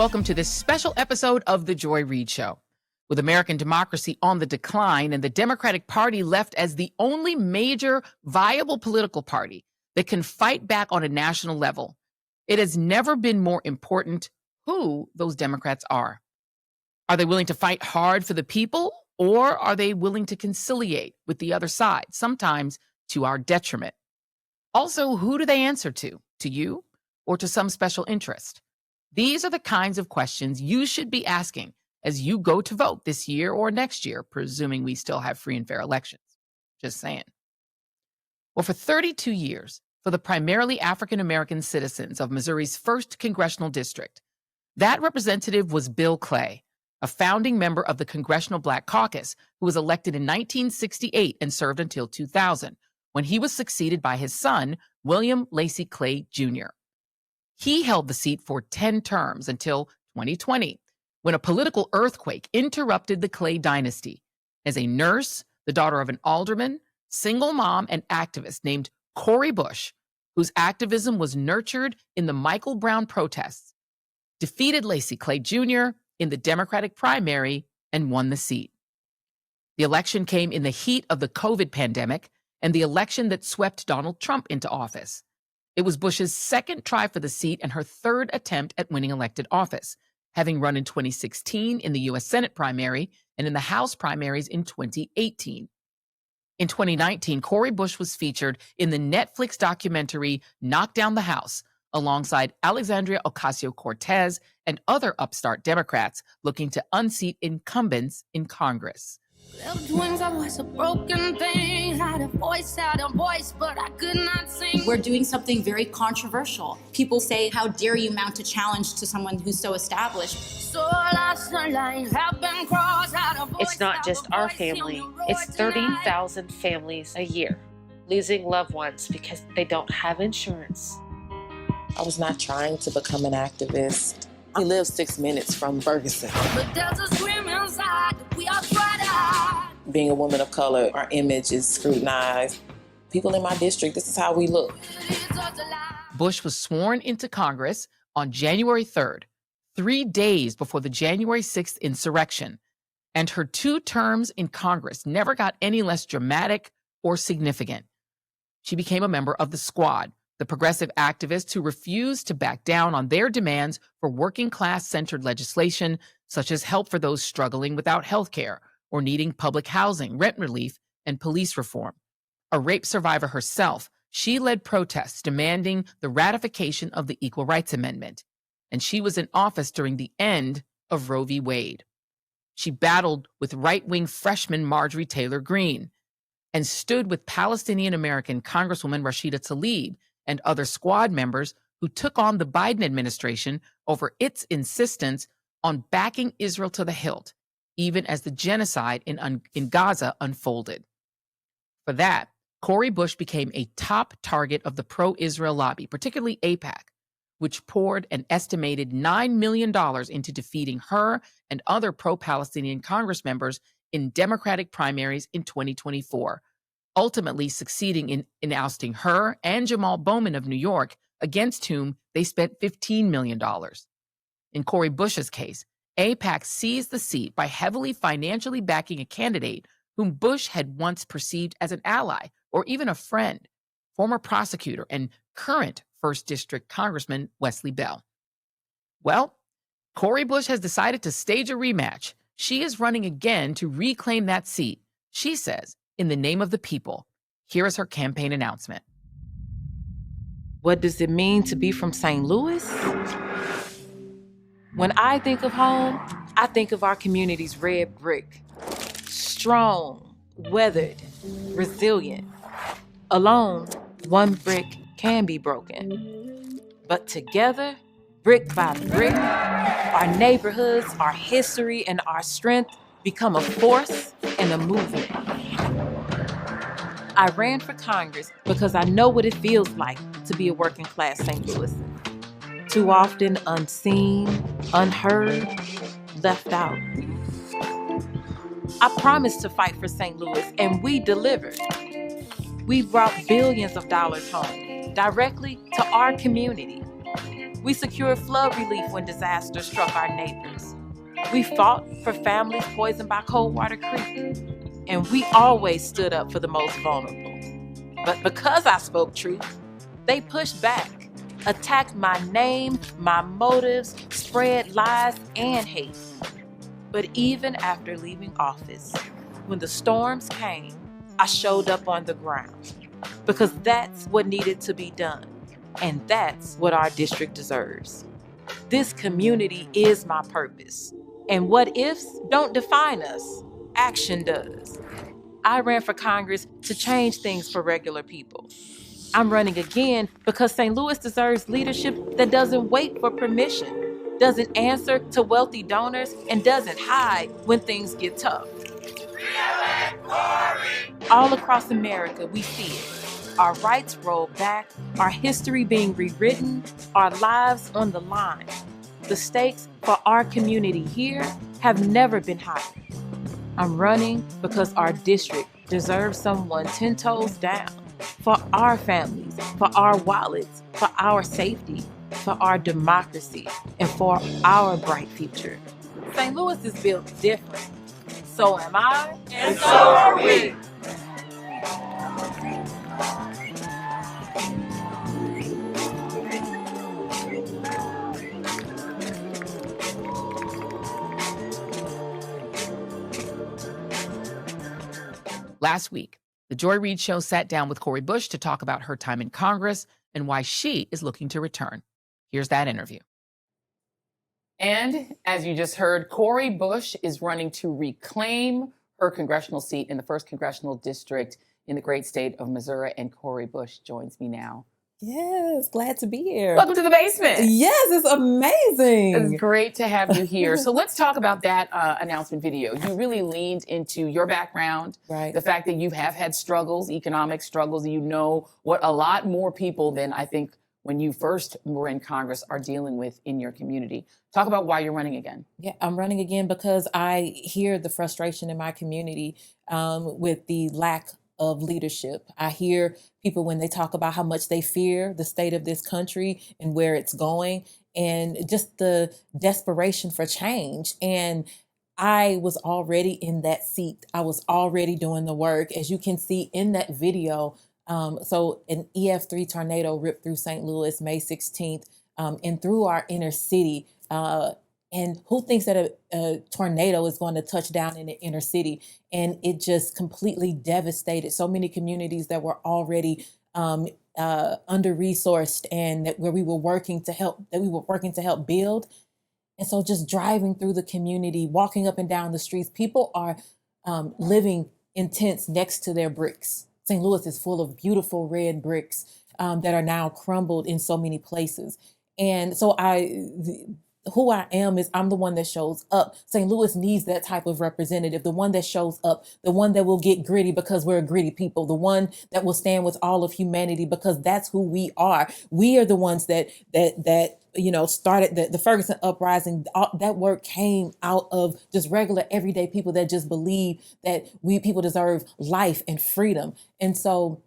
welcome to this special episode of The Joy Reid Show. With American democracy on the decline and the Democratic Party left as the only major viable political party that can fight back on a national level, it has never been more important who those Democrats are. Are they willing to fight hard for the people, or are they willing to conciliate with the other side, sometimes to our detriment? Also, who do they answer to? To you or to some special interest? These are the kinds of questions you should be asking as you go to vote this year or next year, presuming we still have free and fair elections. Just saying. Well, for 32 years, for the primarily African-American citizens of Missouri's 1st Congressional District, that representative was Bill Clay, a founding member of the Congressional Black Caucus who was elected in 1968 and served until 2000, when he was succeeded by his son, William Lacey Clay Jr. He held the seat for 10 terms until 2020, when a political earthquake interrupted the Clay dynasty. As a nurse, the daughter of an alderman, single mom, and activist named Cori Bush, whose activism was nurtured in the Michael Brown protests, defeated Lacey Clay Jr. in the Democratic primary and won the seat. The election came in the heat of the COVID pandemic and the election that swept Donald Trump into office. It was Bush's second try for the seat and her third attempt at winning elected office, having run in 2016 in the U.S. Senate primary and in the House primaries in 2018. In 2019, Cori Bush was featured in the Netflix documentary Knock Down the House, alongside Alexandria Ocasio-Cortez and other upstart Democrats looking to unseat incumbents in Congress. Was a broken thing, had a voice, but I could not sing. We're doing something very controversial. People say, how dare you mount a challenge to someone who's so established? It's not just our family, it's 30,000 families a year losing loved ones because they don't have insurance. I was not trying to become an activist. I live 6 minutes from Ferguson. But there's a scream inside, we are tried. Being a woman of color, our image is scrutinized. People in my district, this is how we look. Bush was sworn into Congress on January 3rd, 3 days before the January 6th insurrection, and her 2 terms in Congress never got any less dramatic or significant. She became a member of the Squad, the progressive activists who refused to back down on their demands for working-class-centered legislation, such as help for those struggling without health care or needing public housing, rent relief, and police reform. A rape survivor herself, she led protests demanding the ratification of the Equal Rights Amendment, and she was in office during the end of Roe v. Wade. She battled with right-wing freshman Marjorie Taylor Greene and stood with Palestinian-American Congresswoman Rashida Tlaib and other Squad members who took on the Biden administration over its insistence on backing Israel to the hilt, even as the genocide in Gaza unfolded. For that, Cori Bush became a top target of the pro-Israel lobby, particularly AIPAC, which poured an estimated $9 million into defeating her and other pro-Palestinian Congress members in Democratic primaries in 2024, ultimately succeeding in ousting her and Jamal Bowman of New York, against whom they spent $15 million. In Cori Bush's case, AIPAC seized the seat by heavily financially backing a candidate whom Bush had once perceived as an ally or even a friend, former prosecutor and current 1st District Congressman Wesley Bell. Well, Cori Bush has decided to stage a rematch. She is running again to reclaim that seat, she says, in the name of the people. Here is her campaign announcement. What does it mean to be from St. Louis? When I think of home, I think of our community's red brick. Strong, weathered, resilient. Alone, one brick can be broken. But together, brick by brick, our neighborhoods, our history, and our strength become a force and a movement. I ran for Congress because I know what it feels like to be a working class St. Louisan. Too often unseen, unheard, left out. I promised to fight for St. Louis, and we delivered. We brought billions of dollars home, directly to our community. We secured flood relief when disaster struck our neighbors. We fought for families poisoned by Coldwater Creek. And we always stood up for the most vulnerable. But because I spoke truth, they pushed back, attacked my name, my motives, spread lies and hate. But even after leaving office, when the storms came, I showed up on the ground because that's what needed to be done. And that's what our district deserves. This community is my purpose. And what ifs don't define us. Action does. I ran for Congress to change things for regular people. I'm running again because St. Louis deserves leadership that doesn't wait for permission, doesn't answer to wealthy donors, and doesn't hide when things get tough. All across America, we see it. Our rights rolled back, our history being rewritten, our lives on the line. The stakes for our community here have never been higher. I'm running because our district deserves someone 10 toes down for our families, for our wallets, for our safety, for our democracy, and for our bright future. St. Louis is built different. So am I, and so are we. Last week, the Joy Reid Show sat down with Cori Bush to talk about her time in Congress and why she is looking to return. Here's that interview. And as you just heard, Cori Bush is running to reclaim her congressional seat in the 1st Congressional District in the great state of Missouri. And Cori Bush joins me now. Yes, glad to be here. Welcome to the basement. Yes, it's amazing. It's great to have you here. So let's talk about that announcement video. You really leaned into your background, Right. the fact that you have had struggles, economic struggles, and you know what a lot more people than I think when you first were in Congress are dealing with in your community. Talk about why you're running again. Yeah, I'm running again because I hear the frustration in my community with the lack of leadership. I hear people when they talk about how much they fear the state of this country and where it's going, and just the desperation for change. And I was already in that seat. I was already doing the work. As you can see in that video, so an EF3 tornado ripped through St. Louis May 16th and through our inner city. And who thinks that a tornado is going to touch down in the inner city? And it just completely devastated so many communities that were already under-resourced and where we were working to help build. And so just driving through the community, walking up and down the streets, people are living in tents next to their bricks. St. Louis is full of beautiful red bricks that are now crumbled in so many places. And so who I am is I'm the one that shows up. St. Louis needs that type of representative, the one that shows up, the one that will get gritty because we're a gritty people, the one that will stand with all of humanity because that's who we are. We are the ones that started the Ferguson uprising. That work came out of just regular everyday people that just believe that we people deserve life and freedom. And so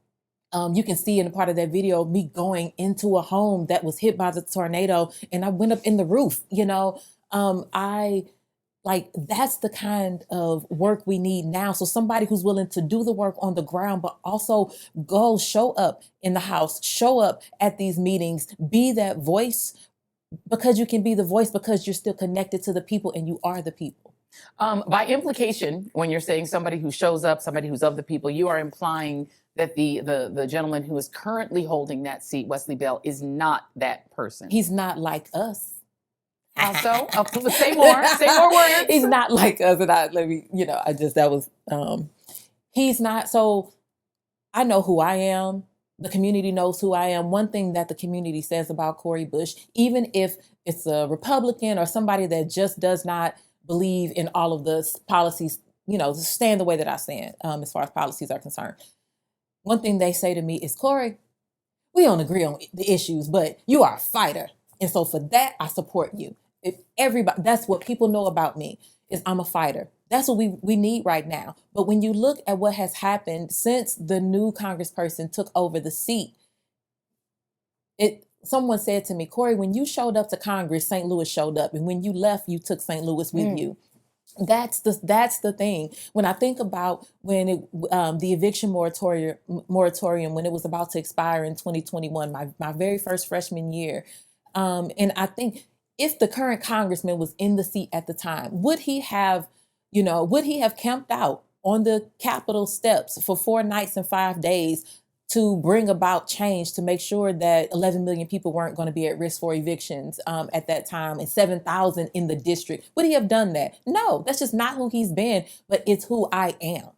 you can see in a part of that video, me going into a home that was hit by the tornado, and I went up in the roof, that's the kind of work we need now. So somebody who's willing to do the work on the ground, but also show up in the House, show up at these meetings, be that voice, because you can be the voice because you're still connected to the people and you are the people. By implication, when you're saying somebody who shows up, somebody who's of the people, you are implying that the gentleman who is currently holding that seat, Wesley Bell, is not that person. He's not like us. Also, say more words. He's not like us. And he's not. So I know who I am. The community knows who I am. One thing that the community says about Cori Bush, even if it's a Republican or somebody that just does not believe in all of the policies, stand the way that I stand as far as policies are concerned. One thing they say to me is, Cori, we don't agree on the issues, but you are a fighter. And so for that, I support you. That's what people know about me, is I'm a fighter. That's what we need right now. But when you look at what has happened since the new congressperson took over the seat, someone said to me, Cori, when you showed up to Congress, St. Louis showed up. And when you left, you took St. Louis with you. That's the thing. When I think about when the eviction moratorium, when it was about to expire in 2021, my very first freshman year, and I think if the current congressman was in the seat at the time, would he have camped out on the Capitol steps for 4 nights and 5 days to bring about change, to make sure that 11 million people weren't going to be at risk for evictions at that time, and 7,000 in the district? Would he have done that? No, that's just not who he's been, but it's who I am.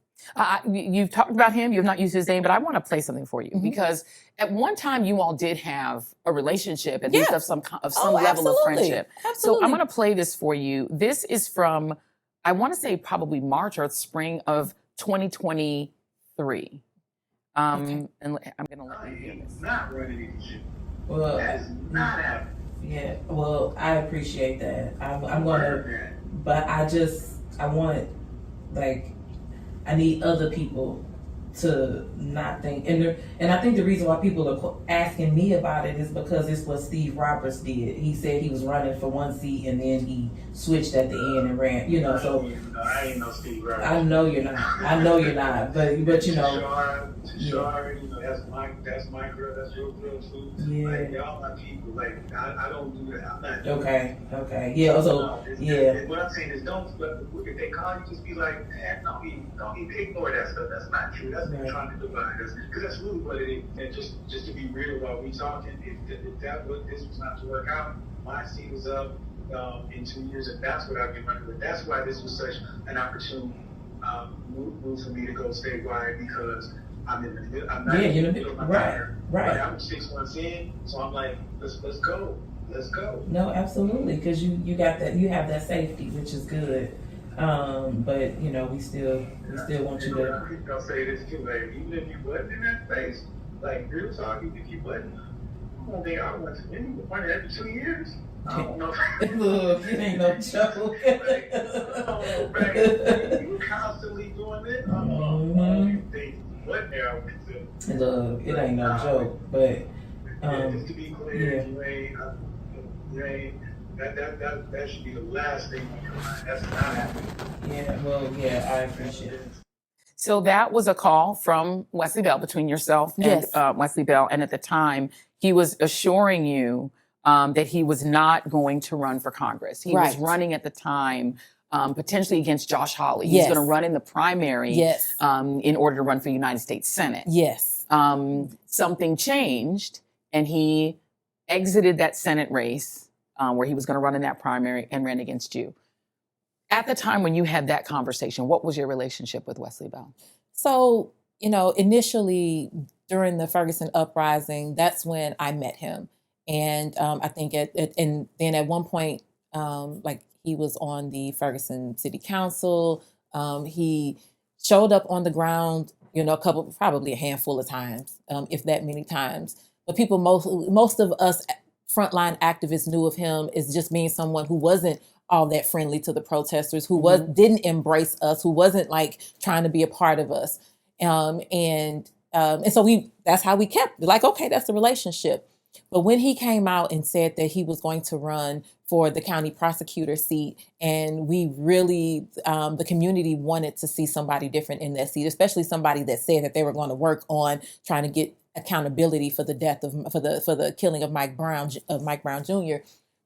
You've talked about him, you have not used his name, but I want to play something for you, because at one time you all did have a relationship, at least of some level of friendship. Absolutely. So I'm going to play this for you. This is from, I want to say probably March or spring of 2023. And I'm going to let you hear this. Not running into shit. Well, That is not happening. yeah, well, I appreciate that. I'm gonna, but I want, like, I need other people to not think, and I think the reason why people are asking me about it is because it's what Steve Roberts did. He said he was running for one seat and then he switched at the end and ran. So I ain't no Steve Roberts. I know you're not. But you know, Shar, that's my girl. That's your girl too. Yeah. Like, y'all my people. Like, I don't do that. I'm not. Okay. Yeah. So yeah. What I'm saying is, if they call you, just be like, man, don't even ignore that stuff. That's not true. That's them trying to divide us, because that's really what it is. And just to be real while we talking, if this was not to work out, my seat was up in 2 years, and that's what I've been running with. That's why this was such an opportune move for me to go statewide, because I'm not in the middle of my career. Right. I'm 6 months in, so I'm like, let's go. No, absolutely, because you got that, you have that safety, which is good. But we still want you to. I'll say this too, like, even if you wasn't in that space, like, real talk, if you wasn't, I don't think I went to one every 2 years. I don't know. Look, it ain't no joke. You constantly doing it. You think what now? Look, it ain't no joke, but just to be clear, you ain't. That should be the last thing on your mind. That's not happening. I appreciate it. So that was a call from Wesley Bell, between yourself and Wesley Bell. And at the time, he was assuring you that he was not going to run for Congress. He was running at the time potentially against Josh Hawley. He's going to run in the primary in order to run for United States Senate. Something changed, and he exited that Senate race where he was going to run in that primary and ran against you. At the time when you had that conversation, what was your relationship with Wesley Bell? So, initially during the Ferguson uprising, that's when I met him. And I think and then at one point, he was on the Ferguson City Council. He showed up on the ground, probably a handful of times, if that many times. But most of us frontline activists knew of him as just being someone who wasn't all that friendly to the protesters, who didn't embrace us, who wasn't like trying to be a part of us. And so that's how we kept like, okay, that's the relationship. But when he came out and said that he was going to run for the county prosecutor seat, and we really, the community wanted to see somebody different in that seat, especially somebody that said that they were going to work on trying to get accountability for the death for the killing of Mike Brown Jr.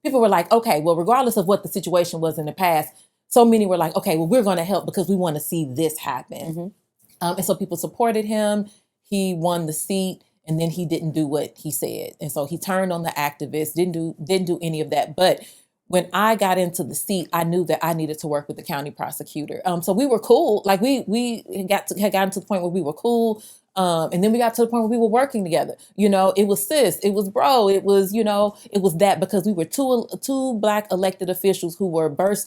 People were like, okay, well, regardless of what the situation was in the past, so many were like, okay, well, we're going to help because we want to see this happen. And so people supported him. He won the seat, and then he didn't do what he said. And so he turned on the activists, didn't do any of that. But when I got into the seat, I knew that I needed to work with the county prosecutor. So we were cool. Like we had gotten to the point where we were cool. And then we got to the point where we were working together. It was sis, it was bro, it was, it was that, because we were two Black elected officials who were the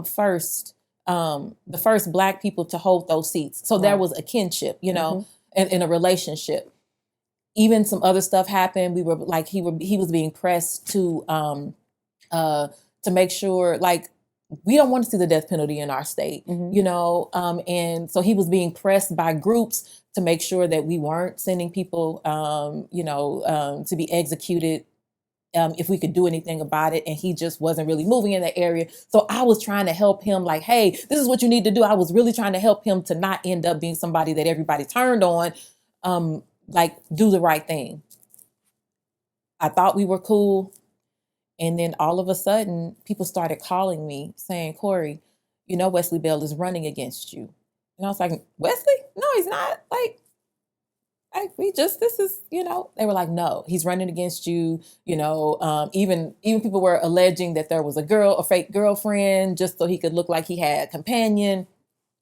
first Black people to hold those seats. So there was a kinship, and a relationship. Even some other stuff happened. We were like, he was being pressed to make sure, like, we don't want to see the death penalty in our state, and so he was being pressed by groups to make sure that we weren't sending people, to be executed if we could do anything about it. And he just wasn't really moving in that area. So I was trying to help him like, hey, this is what you need to do. I was really trying to help him to not end up being somebody that everybody turned on, like do the right thing. I thought we were cool. And then all of a sudden, people started calling me saying, Cori, you know, Wesley Bell is running against you. And I was like, Wesley? No, he's not. Like this is, you know, they were like, no, he's running against you. You know, even people were alleging that there was a fake girlfriend, just so he could look like he had a companion.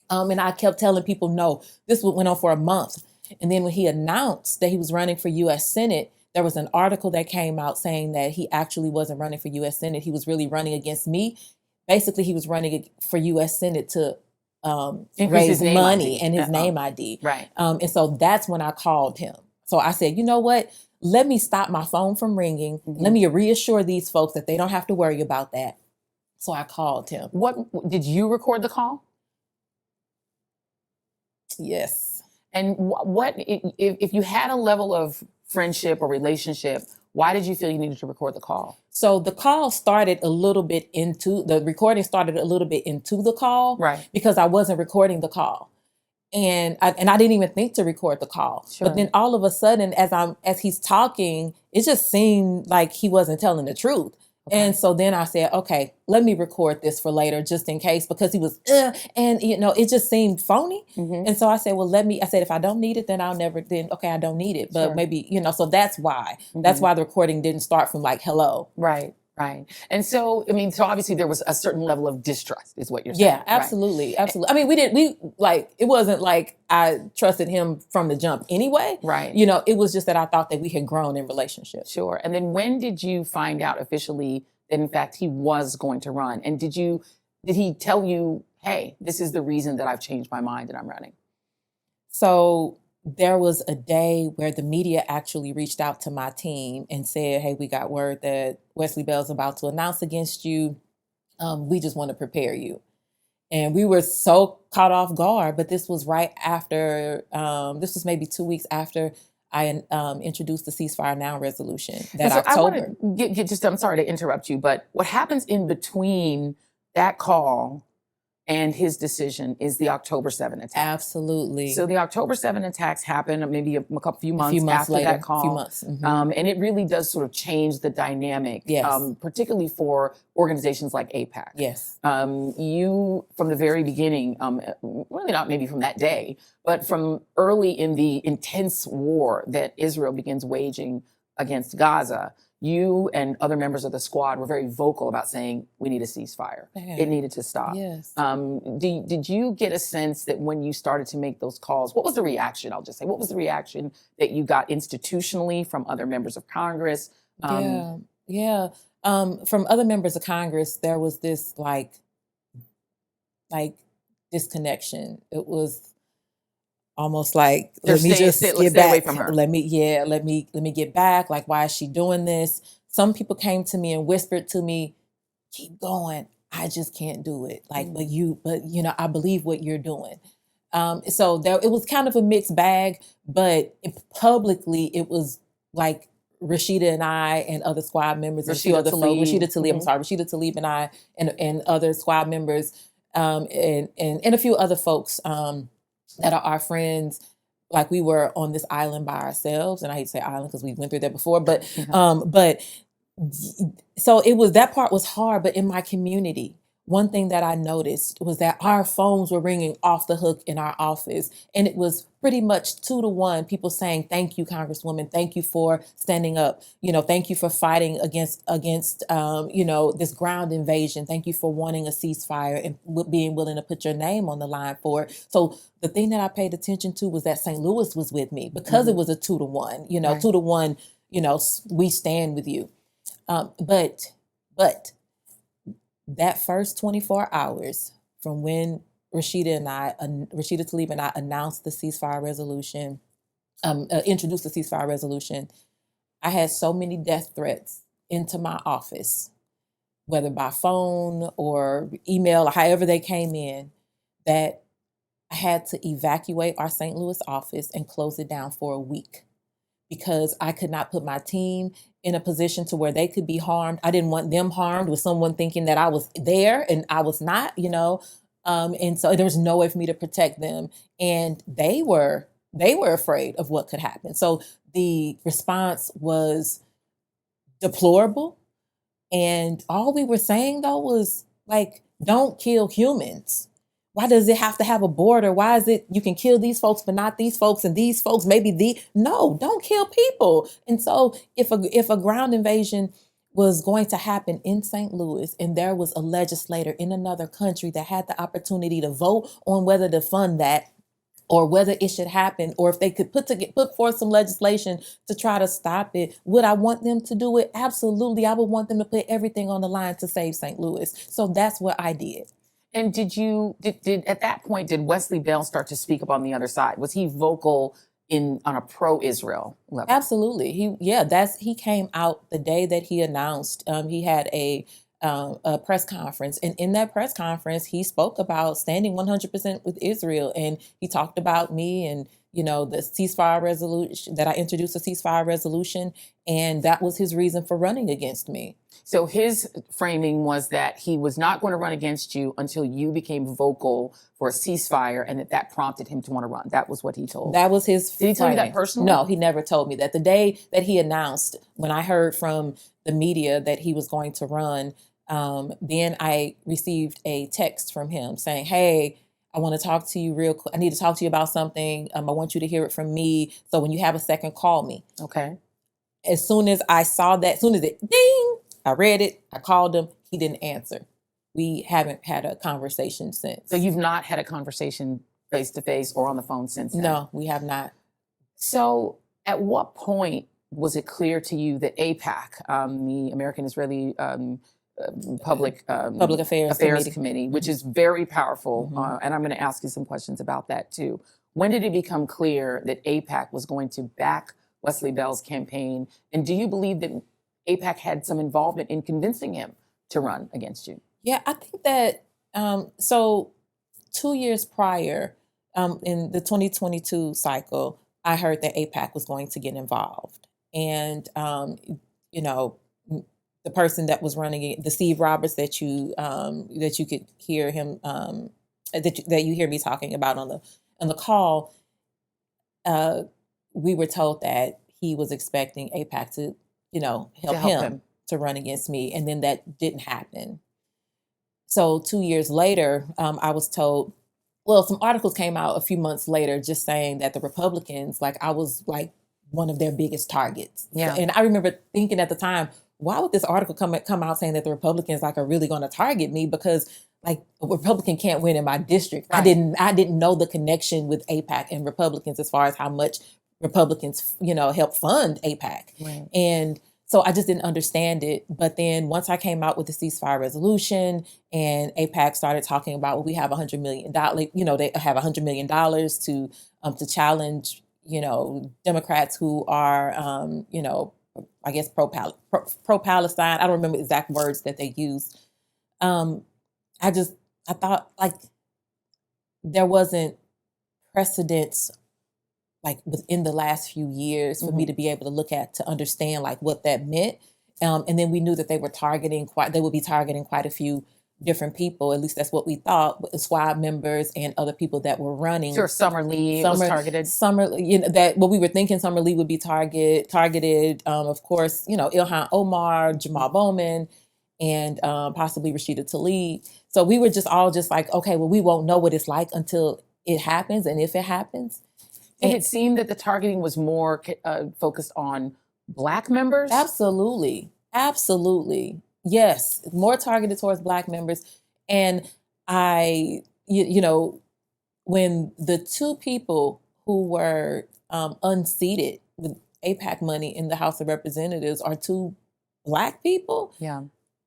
And I kept telling people, no, this went on for a month. And then when he announced that he was running for U.S. Senate, there was an article that came out saying that he actually wasn't running for U.S. Senate. He was really running against me. Basically, he was running for U.S. Senate to raise money and his name ID. Right. And so that's when I called him. So I said, you know what? Let me stop my phone from ringing. Mm-hmm. Let me reassure these folks that they don't have to worry about that. So I called him. What did you record the call? Yes. And what if you had a level of friendship or relationship, why did you feel you needed to record the call? So the recording started a little bit into the call, right? Because I wasn't recording the call, and I didn't even think to record the call. Sure. But then all of a sudden, as he's talking, it just seemed like he wasn't telling the truth. Okay. And so then I said, okay, let me record this for later, just in case, because he was, and you know, it just seemed phony. Mm-hmm. And so I said, I said, if I don't need it, then I don't need it. But maybe, you know, so that's why. Mm-hmm. That's why the recording didn't start from like, hello. Right. Right. And so, I mean, so obviously there was a certain level of distrust is what you're saying. Yeah, absolutely. Right? Absolutely. I mean, it wasn't like I trusted him from the jump anyway. Right. You know, it was just that I thought that we had grown in relationship. Sure. And then when did you find out officially that in fact he was going to run? And did he tell you, hey, this is the reason that I've changed my mind and I'm running? So there was a day where the media actually reached out to my team and said, hey, we got word that Wesley Bell's about to announce against you. We just want to prepare you. And we were so caught off guard, but this was right after, this was maybe 2 weeks after I introduced the Ceasefire Now resolution that October. I'm sorry to interrupt you, but what happens in between that call and his decision is the October 7 attacks. Absolutely. So the October 7 attacks happened maybe a few months after later, that call. A few months. Mm-hmm. And it really does sort of change the dynamic, yes. Particularly for organizations like AIPAC. Yes. You, from the very beginning, really not maybe from that day, but from early in the intense war that Israel begins waging against Gaza, you and other members of the squad were very vocal about saying, we need a ceasefire. Yeah. It needed to stop. Yes. Did you get a sense that when you started to make those calls, what was the reaction? I'll just say, what was the reaction that you got institutionally from other members of Congress? From other members of Congress, there was this like disconnection. It was almost like, let me get back. Away from her. Let me get back. Like, why is she doing this? Some people came to me and whispered to me, keep going. I just can't do it. Like, but you know, I believe what you're doing. So it was kind of a mixed bag, but publicly it was like Rashida and I and other squad members, Rashida Tlaib and I and other squad members, and a few other folks, that are our friends. Like, we were on this island by ourselves, and I hate to say island because we went through that before, but so that part was hard. But in my community, one thing that I noticed was that our phones were ringing off the hook in our office, and it was pretty much 2-to-1 people saying, thank you, Congresswoman, thank you for standing up, you know, thank you for fighting against you know, this ground invasion, thank you for wanting a ceasefire and being willing to put your name on the line for it. So the thing that I paid attention to was that St. Louis was with me, because it was a 2-to-1, you know, right. 2-to-1, you know, we stand with you. But that first 24 hours from when Rashida Tlaib and I announced the ceasefire resolution, introduced the ceasefire resolution, I had so many death threats into my office, whether by phone or email or however they came in, that I had to evacuate our St. Louis office and close it down for a week, because I could not put my team in a position to where they could be harmed. I didn't want them harmed with someone thinking that I was there and I was not, and so there was no way for me to protect them. And they were afraid of what could happen. So the response was deplorable. And all we were saying though was like, don't kill humans. Why does it have to have a border? Why is it you can kill these folks, but not these folks, and these folks, no, don't kill people. And so if a ground invasion was going to happen in St. Louis and there was a legislator in another country that had the opportunity to vote on whether to fund that or whether it should happen, or if they could put forth some legislation to try to stop it, would I want them to do it? Absolutely. I would want them to put everything on the line to save St. Louis. So that's what I did. And did at that point, did Wesley Bell start to speak up on the other side? Was he vocal on a pro-Israel level? Absolutely. He came out the day that he announced. He had a press conference, and in that press conference, he spoke about standing 100% with Israel, and he talked about me and the ceasefire resolution, that I introduced a ceasefire resolution, and that was his reason for running against me. So his framing was that he was not going to run against you until you became vocal for a ceasefire, and that prompted him to want to run. That was what he told. That was his. Did he tell you that personally? No, he never told me that. The day that he announced, when I heard from the media that he was going to run, then I received a text from him saying, "Hey, I want to talk to you real quick. I need to talk to you about something. I want you to hear it from me. So when you have a second, call me." Okay. As soon as I saw that, as soon as it ding, I read it, I called him, he didn't answer. We haven't had a conversation since. So you've not had a conversation face to face or on the phone since then? No, we have not. So at what point was it clear to you that AIPAC, the American Israeli Public Affairs Committee, which is very powerful, and I'm going to ask you some questions about that too. When did it become clear that AIPAC was going to back Wesley Bell's campaign? And do you believe that AIPAC had some involvement in convincing him to run against you? Yeah, I think that, so 2 years prior, in the 2022 cycle, I heard that AIPAC was going to get involved. And, the person that was running it, the Steve Roberts that you could hear him, that you hear me talking about on the call, we were told that he was expecting AIPAC to, help him to run against me. And then that didn't happen. So 2 years later, I was told, some articles came out a few months later just saying that the Republicans, I was one of their biggest targets. Yeah. And I remember thinking at the time, why would this article come out saying that the Republicans are really going to target me? Because a Republican can't win in my district. Right. I didn't know the connection with AIPAC and Republicans as far as how much Republicans, help fund AIPAC. Right. And so I just didn't understand it. But then once I came out with the ceasefire resolution and AIPAC started talking about, we have $100 million, they have $100 million to challenge, Democrats who are, I guess pro-Palestine. I don't remember exact words that they used. I thought there wasn't precedence within the last few years for me to be able to look at to understand what that meant. And then we knew that they would be targeting quite a few different people. At least that's what we thought. SWAT members and other people that were running. Sure, Summer Lee was targeted. We were thinking Summer Lee would be targeted. Of course, Ilhan Omar, Jamal Bowman, and possibly Rashida Tlaib. So we were okay, well, we won't know what it's like until it happens, and if it happens. Did it seem that the targeting was more focused on Black members? Absolutely. Yes, more targeted towards Black members. And when the two people who were unseated with AIPAC money in the House of Representatives are two Black people,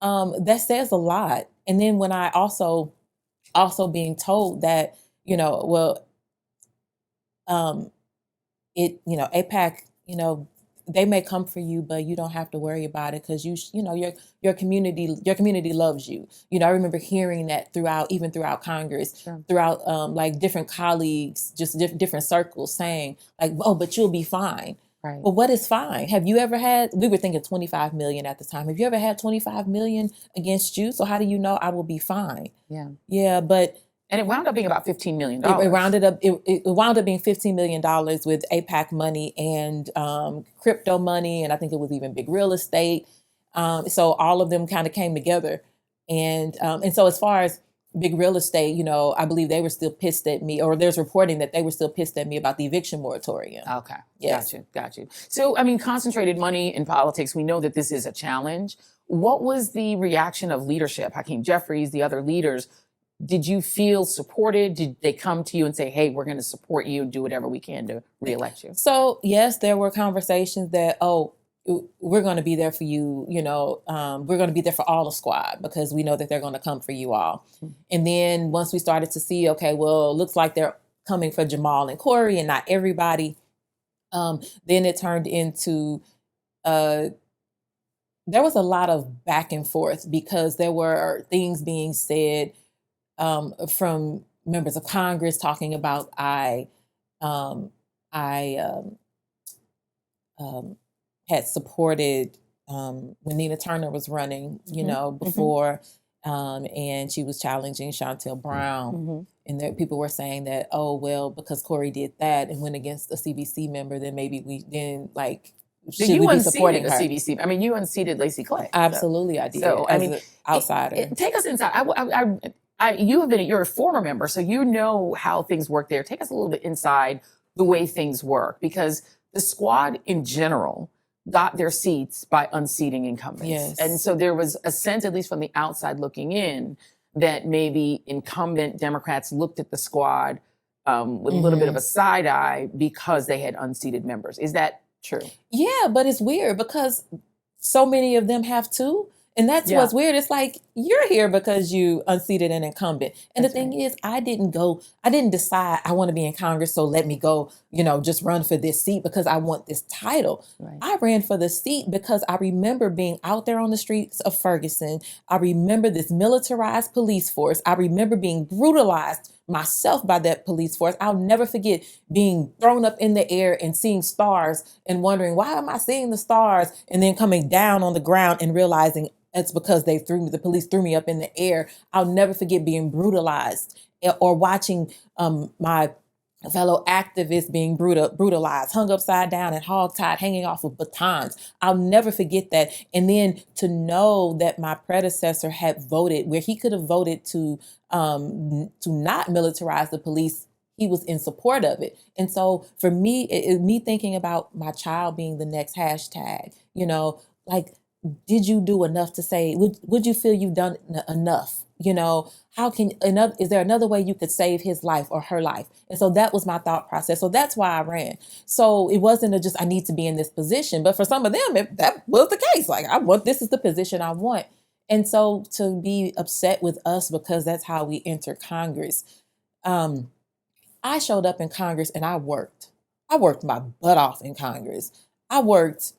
that says a lot. And then when I also being told that, AIPAC, they may come for you, but you don't have to worry about it because your community loves you. I remember hearing that throughout Congress, Sure. throughout different colleagues, just different circles saying oh, but you'll be fine. Right. But what is fine? Have you ever had, we were thinking 25 million at the time. Have you ever had 25 million against you? So how do you know I will be fine? Yeah. Yeah, but And it wound up being about $15 million. it wound up being $15 million with AIPAC money and crypto money. And I think it was even big real estate. So all of them kind of came together. And so as far as big real estate, you know, I believe they were still pissed at me, or there's reporting that they were still pissed at me about the eviction moratorium. Okay. Yes. Got you. So, I mean, concentrated money in politics, we know that this is a challenge. What was the reaction of leadership, Hakeem Jeffries, the other leaders? Did you feel supported? Did they come to you and say, hey, we're going to support you and do whatever we can to reelect you? So, yes, there were conversations that, we're going to be there for you. You know, we're going to be there for all the squad because we know that they're going to come for you all. Mm-hmm. And then once we started to see, okay, well, it looks like they're coming for Jamal and Cori and not everybody. Then it turned into, there was a lot of back and forth because there were things being said from members of Congress talking about had supported when Nina Turner was running, you know, before, and she was challenging Shontel Brown. And there, people were saying that, oh, well, because Cori did that and went against a CBC member, then maybe we didn't like. Should we be supporting her? CBC. I mean, you unseated Lacey Clay. Absolutely, so. I did. So, I mean, an outsider. Take us inside. You're a former member, so you know how things work there. Take us a little bit inside the way things work, because the squad in general got their seats by unseating incumbents. Yes. And so there was a sense, at least from the outside looking in, that maybe incumbent Democrats looked at the squad with a little bit of a side eye because they had unseated members. Is that true? Yeah, but it's weird because so many of them have too. And that's what's weird. It's like, you're here because you unseated an incumbent. And the thing is, I didn't decide I want to be in Congress, so let me go, you know, just run for this seat because I want this title. Right. I ran for the seat because I remember being out there on the streets of Ferguson. I remember this militarized police force. I remember being brutalized myself by that police force. I'll never forget being thrown up in the air and seeing stars and wondering, why am I seeing the stars? And then coming down on the ground and realizing it's because the police threw me up in the air. I'll never forget being brutalized or watching my fellow activists being brutalized, hung upside down and hogtied, hanging off of batons. I'll never forget that. And then to know that my predecessor had voted where he could have voted to not militarize the police, he was in support of it. And so for me, me thinking about my child being the next hashtag, you know, like, did you do enough to say, would you feel you've done enough? You know, is there another way you could save his life or her life? And so that was my thought process. So that's why I ran. So it wasn't I need to be in this position. But for some of them, that was the case. Like, this is the position I want. And so to be upset with us because that's how we enter Congress. I showed up in Congress and I worked my butt off in Congress. I worked,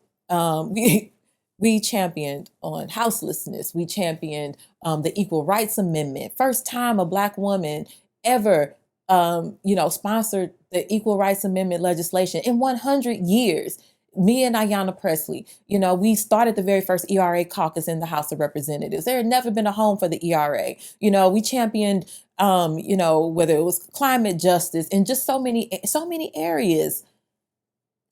we championed on houselessness. We championed the Equal Rights Amendment. First time a Black woman ever, sponsored the Equal Rights Amendment legislation in 100 years. Me and Ayanna Pressley, we started the very first ERA caucus in the House of Representatives. There had never been a home for the ERA. We championed, whether it was climate justice and just so many areas.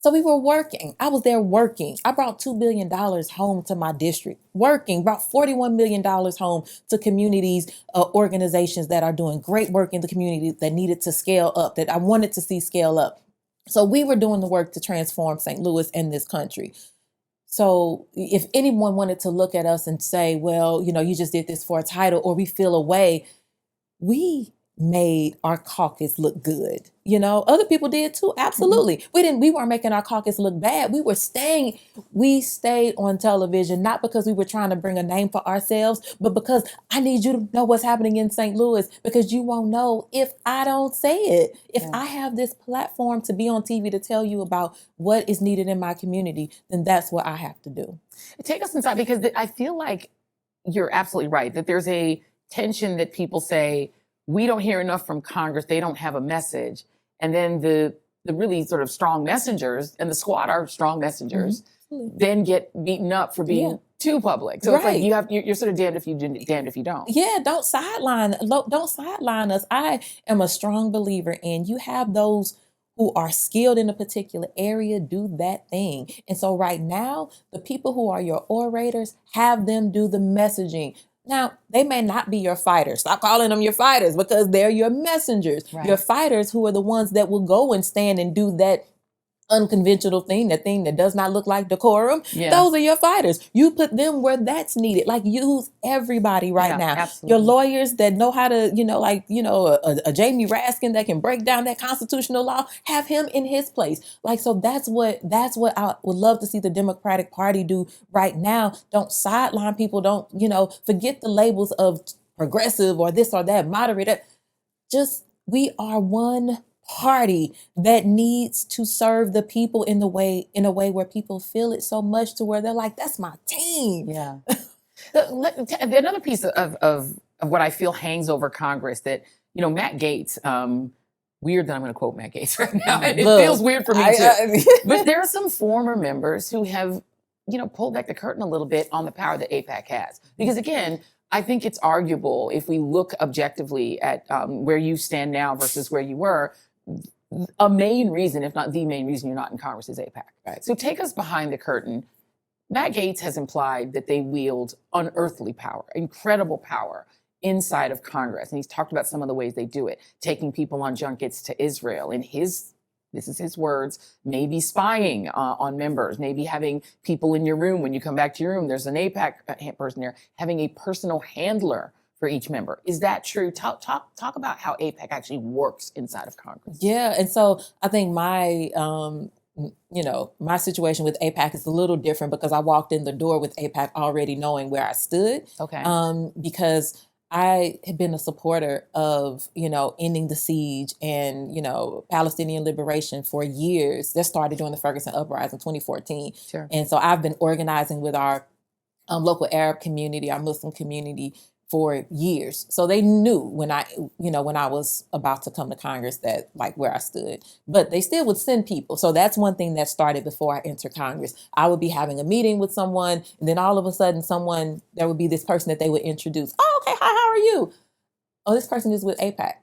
So we were working. I was there working. I brought $2 billion home to my district, working, brought $41 million home to communities, organizations that are doing great work in the community that needed to scale up, that I wanted to see scale up. So we were doing the work to transform St. Louis and this country. So if anyone wanted to look at us and say, well, you just did this for a title, or we feel a way, we made our caucus look good. Other people did too. Absolutely. We weren't making our caucus look bad. We stayed on television, not because we were trying to bring a name for ourselves, but because I need you to know what's happening in St. Louis, because you won't know if I don't say it. If I have this platform to be on TV to tell you about what is needed in my community, then that's what I have to do. Take us inside, because I feel like you're absolutely right, that there's a tension that people say, we don't hear enough from Congress. They don't have a message. And then the the really sort of strong messengers, and the squad are strong messengers, then get beaten up for being too public. So it's like you're sort of damned if you do, damned if you don't. Yeah, don't sideline us. I am a strong believer in you have those who are skilled in a particular area, do that thing. And so right now, the people who are your orators, have them do the messaging. Now, they may not be your fighters. Stop calling them your fighters because they're your messengers. Right. Your fighters who are the ones that will go and stand and do that unconventional thing, the thing that does not look like decorum. Yeah. Those are your fighters. You put them where that's needed. Like use everybody now. Absolutely. Your lawyers that know how to, a Jamie Raskin that can break down that constitutional law, have him in his place. Like, so that's what I would love to see the Democratic Party do right now. Don't sideline people. Don't, forget the labels of progressive or this or that, moderate. Just, we are one party that needs to serve the people in a way where people feel it so much to where they're like, that's my team. Yeah. Another piece of what I feel hangs over Congress that, Matt Gaetz, weird that I'm going to quote Matt Gaetz right now. It feels weird for me too. But there are some former members who have, pulled back the curtain a little bit on the power that AIPAC has. Because again, I think it's arguable if we look objectively at where you stand now versus where you were. A main reason, if not the main reason you're not in Congress is AIPAC. Right. So take us behind the curtain. Matt Gaetz has implied that they wield unearthly power, incredible power inside of Congress. And he's talked about some of the ways they do it, taking people on junkets to Israel. In this is his words, maybe spying on members, maybe having people in your room. When you come back to your room, there's an AIPAC person there, having a personal handler for each member. Is that true? Talk about how AIPAC actually works inside of Congress. Yeah, and so I think my my situation with AIPAC is a little different because I walked in the door with AIPAC already knowing where I stood. Okay. Because I had been a supporter of, ending the siege and, Palestinian liberation for years. That started during the Ferguson uprising in 2014. Sure. And so I've been organizing with our local Arab community, our Muslim community, for years. So they knew when I was about to come to Congress that like where I stood, but they still would send people. So that's one thing that started before I entered Congress. I would be having a meeting with someone and then all of a sudden there would be this person that they would introduce. Oh, okay. Hi, how are you? Oh, this person is with AIPAC.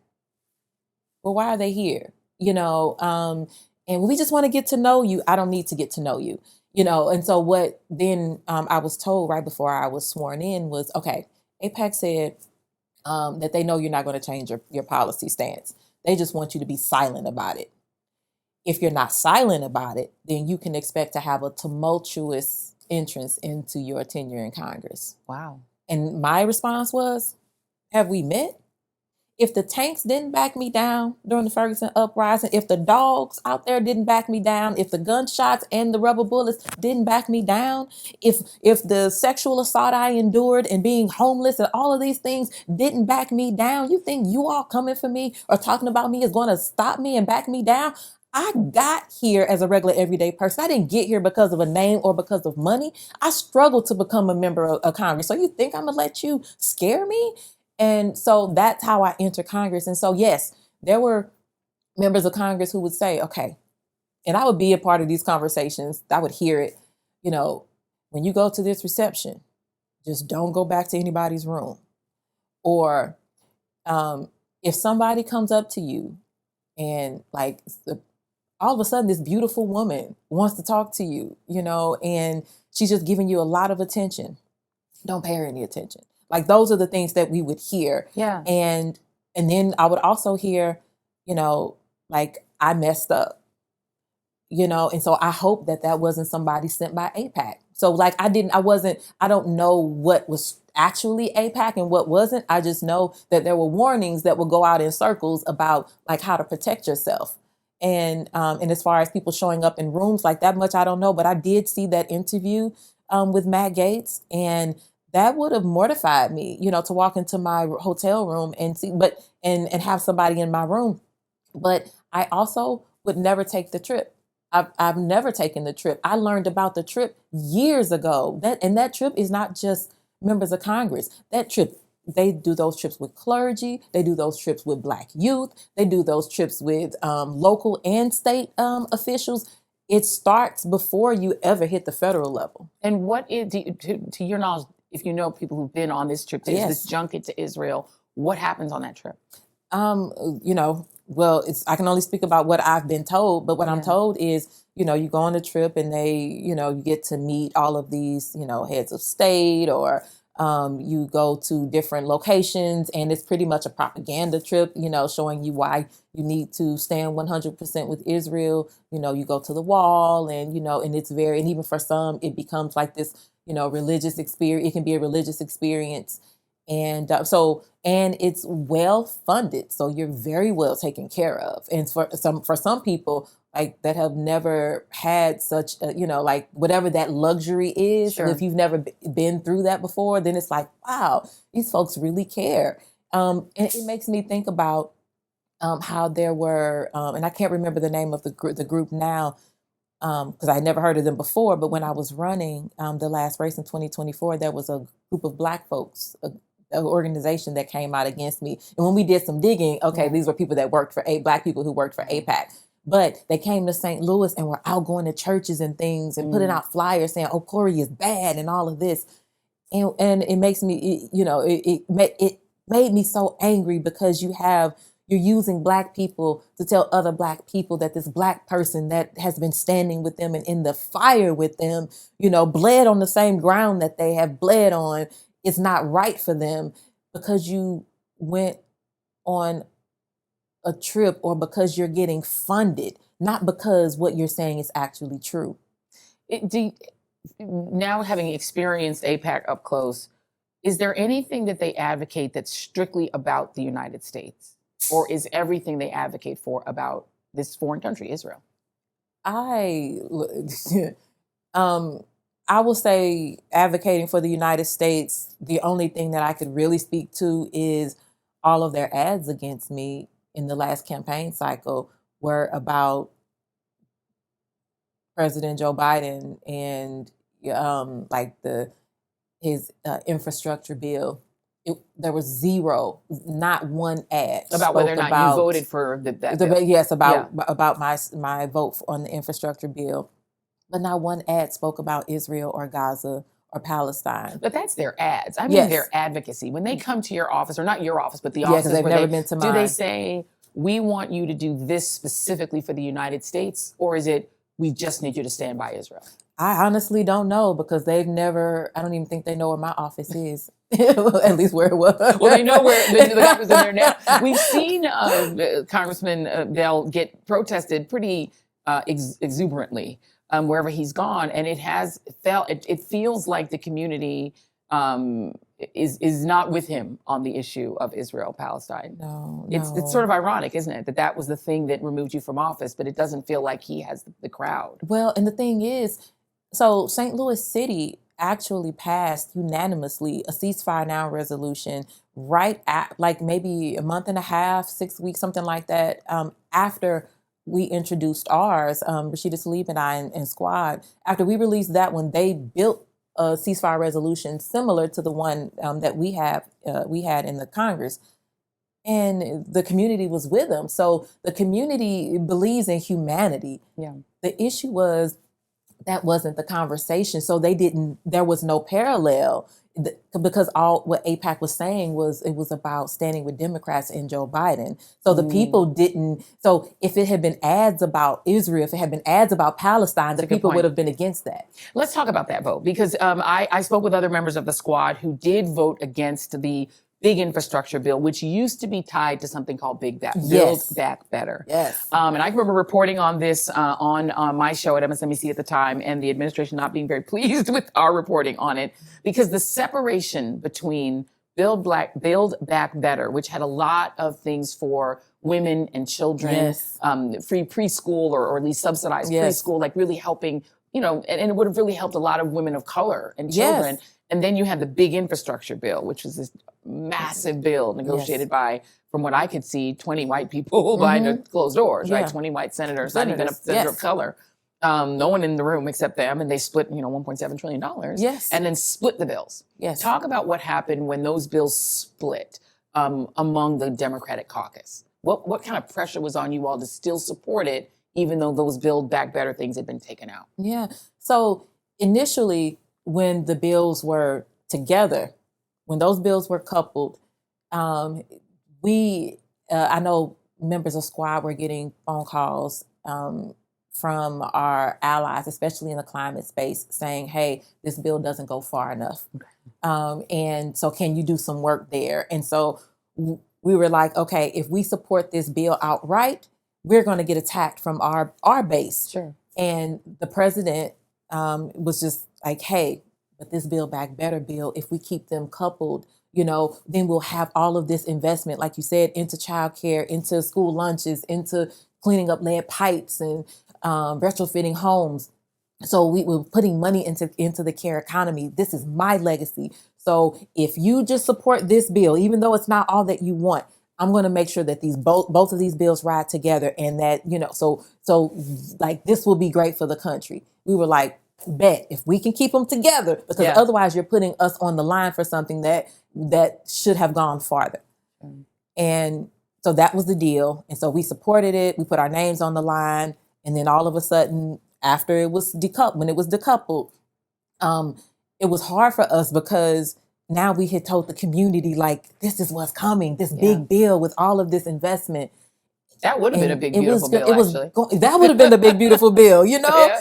Well, why are they here? And we just want to get to know you. I don't need to get to know you, And so what then I was told right before I was sworn in was, okay, AIPAC said that they know you're not going to change your policy stance. They just want you to be silent about it. If you're not silent about it, then you can expect to have a tumultuous entrance into your tenure in Congress. Wow. And my response was, have we met? If the tanks didn't back me down during the Ferguson uprising, if the dogs out there didn't back me down, if the gunshots and the rubber bullets didn't back me down, if the sexual assault I endured and being homeless and all of these things didn't back me down, you think you all coming for me or talking about me is going to stop me and back me down? I got here as a regular everyday person. I didn't get here because of a name or because of money. I struggled to become a member of Congress. So you think I'm going to let you scare me? And so that's how I entered Congress. And so, yes, there were members of Congress who would say, okay, and I would be a part of these conversations. I would hear it, when you go to this reception, just don't go back to anybody's room. Or if somebody comes up to you and all of a sudden this beautiful woman wants to talk to you, and she's just giving you a lot of attention, don't pay her any attention. Like those are the things that we would hear. Yeah. And then I would also hear, I messed up, and so I hope that wasn't somebody sent by AIPAC. So I don't know what was actually AIPAC and what wasn't. I just know that there were warnings that would go out in circles about like how to protect yourself. And as far as people showing up in rooms like that much, I don't know, but I did see that interview with Matt Gaetz, and that would have mortified me, to walk into my hotel room and see, and have somebody in my room. But I also would never take the trip. I've never taken the trip. I learned about the trip years ago. That trip is not just members of Congress. That trip they do those trips with clergy. They do those trips with Black youth. They do those trips with local and state officials. It starts before you ever hit the federal level. And what is, to your knowledge, if you know people who've been on this trip, this junket to Israel, what happens on that trip? Well, I can only speak about what I've been told, but what I'm told is, you go on a trip and you get to meet all of these, heads of state, or you go to different locations, and it's pretty much a propaganda trip, showing you why you need to stand 100% with Israel. You go to the wall, and, and it's and even for some, it becomes like this, religious experience. It can be a religious experience. And and it's well funded. So you're very well taken care of. And for some people, like, that have never had such, like, whatever that luxury is. Sure. And if you've never been through that before, then it's like, wow, these folks really care. And it makes me think about how there were, and I can't remember the name of the group now, because I had never heard of them before. But when I was running the last race in 2024, there was a group of Black folks, an organization that came out against me. And when we did some digging, these were people that worked for Black people who worked for AIPAC. But they came to St. Louis and were out going to churches and things and putting out flyers saying, "Oh, Cori is bad," and all of this. And it makes me, it made me so angry, because you're using Black people to tell other Black people that this Black person that has been standing with them and in the fire with them, bled on the same ground that they have bled on, is not right for them, because you went on a trip, or because you're getting funded, not because what you're saying is actually true. Now, having experienced AIPAC up close, is there anything that they advocate that's strictly about the United States? Or is everything they advocate for about this foreign country, Israel? I will say, advocating for the United States, the only thing that I could really speak to is all of their ads against me in the last campaign cycle were about President Joe Biden and his infrastructure bill. There was zero, not one ad about whether or not you voted for that bill. Yes, about my vote on the infrastructure bill, but not one ad spoke about Israel or Gaza or Palestine. But that's their ads. I mean, their advocacy. When they come to your office, or not your office, but the office, because they've never been to mine. Do they say, "We want you to do this specifically for the United States," or is it, "We just need you to stand by Israel"? I honestly don't know, because I don't even think they know where my office is. At least where it was. Well, they know where the office is there now. We've seen Congressman Bell get protested pretty exuberantly wherever he's gone, and it feels like the community is not with him on the issue of Israel-Palestine. No. It's sort of ironic, isn't it, that was the thing that removed you from office, but it doesn't feel like he has the crowd. Well, and the thing is, so St. Louis City actually passed unanimously a ceasefire now resolution right at, like, maybe a month and a half, 6 weeks, something like that, after we introduced ours, Rashida Tlaib and I and Squad. After we released that one, they built a ceasefire resolution similar to the one that we had in the Congress. And the community was with them. So the community believes in humanity. Yeah. The issue was, that wasn't the conversation. So there was no parallel, because all what AIPAC was saying was, it was about standing with Democrats and Joe Biden. So the people didn't, so if it had been ads about Israel, if it had been ads about Palestine, the people would have been against that. Let's talk about that vote, because I spoke with other members of the Squad who did vote against the big infrastructure bill, which used to be tied to something called Build Back Better. Yes. And I remember reporting on this on my show at MSNBC at the time, and the administration not being very pleased with our reporting on it, because the separation between Build Back Better, which had a lot of things for women and children, free preschool, or at least subsidized preschool, like really helping, and it would have really helped a lot of women of color and children. And then you had the big infrastructure bill, which was this massive bill negotiated by, from what I could see, 20 white people behind closed doors, right? 20 white senators, not even a senator of color. no one in the room except them, and they split, $1.7 trillion. Yes. And then split the bills. Yes. Talk about what happened when those bills split among the Democratic caucus. What kind of pressure was on you all to still support it, even though those Build Back Better things had been taken out? Yeah. So initially, when the bills were together, when those bills were coupled, I know members of Squad were getting phone calls from our allies, especially in the climate space, saying, hey, this bill doesn't go far enough. And so can you do some work there? And so we were like, okay, if we support this bill outright, we're going to get attacked from our base. Sure. And the president was just like, hey, but this Build Back Better bill, if we keep them coupled, then we'll have all of this investment, like you said, into childcare, into school lunches, into cleaning up lead pipes and retrofitting homes. So we were putting money into the care economy. This is my legacy. So if you just support this bill, even though it's not all that you want, I'm going to make sure that both of these bills ride together, and that, so like this will be great for the country. We were like, bet, if we can keep them together, because otherwise you're putting us on the line for something that should have gone farther. And so that was the deal. And so we supported it. We put our names on the line. And then all of a sudden, after it was decoupled, it was hard for us because now we had told the community, like, this is what's coming, this big bill with all of this investment. That would have been a big, beautiful bill, actually. That would have been a big, beautiful bill, Yeah.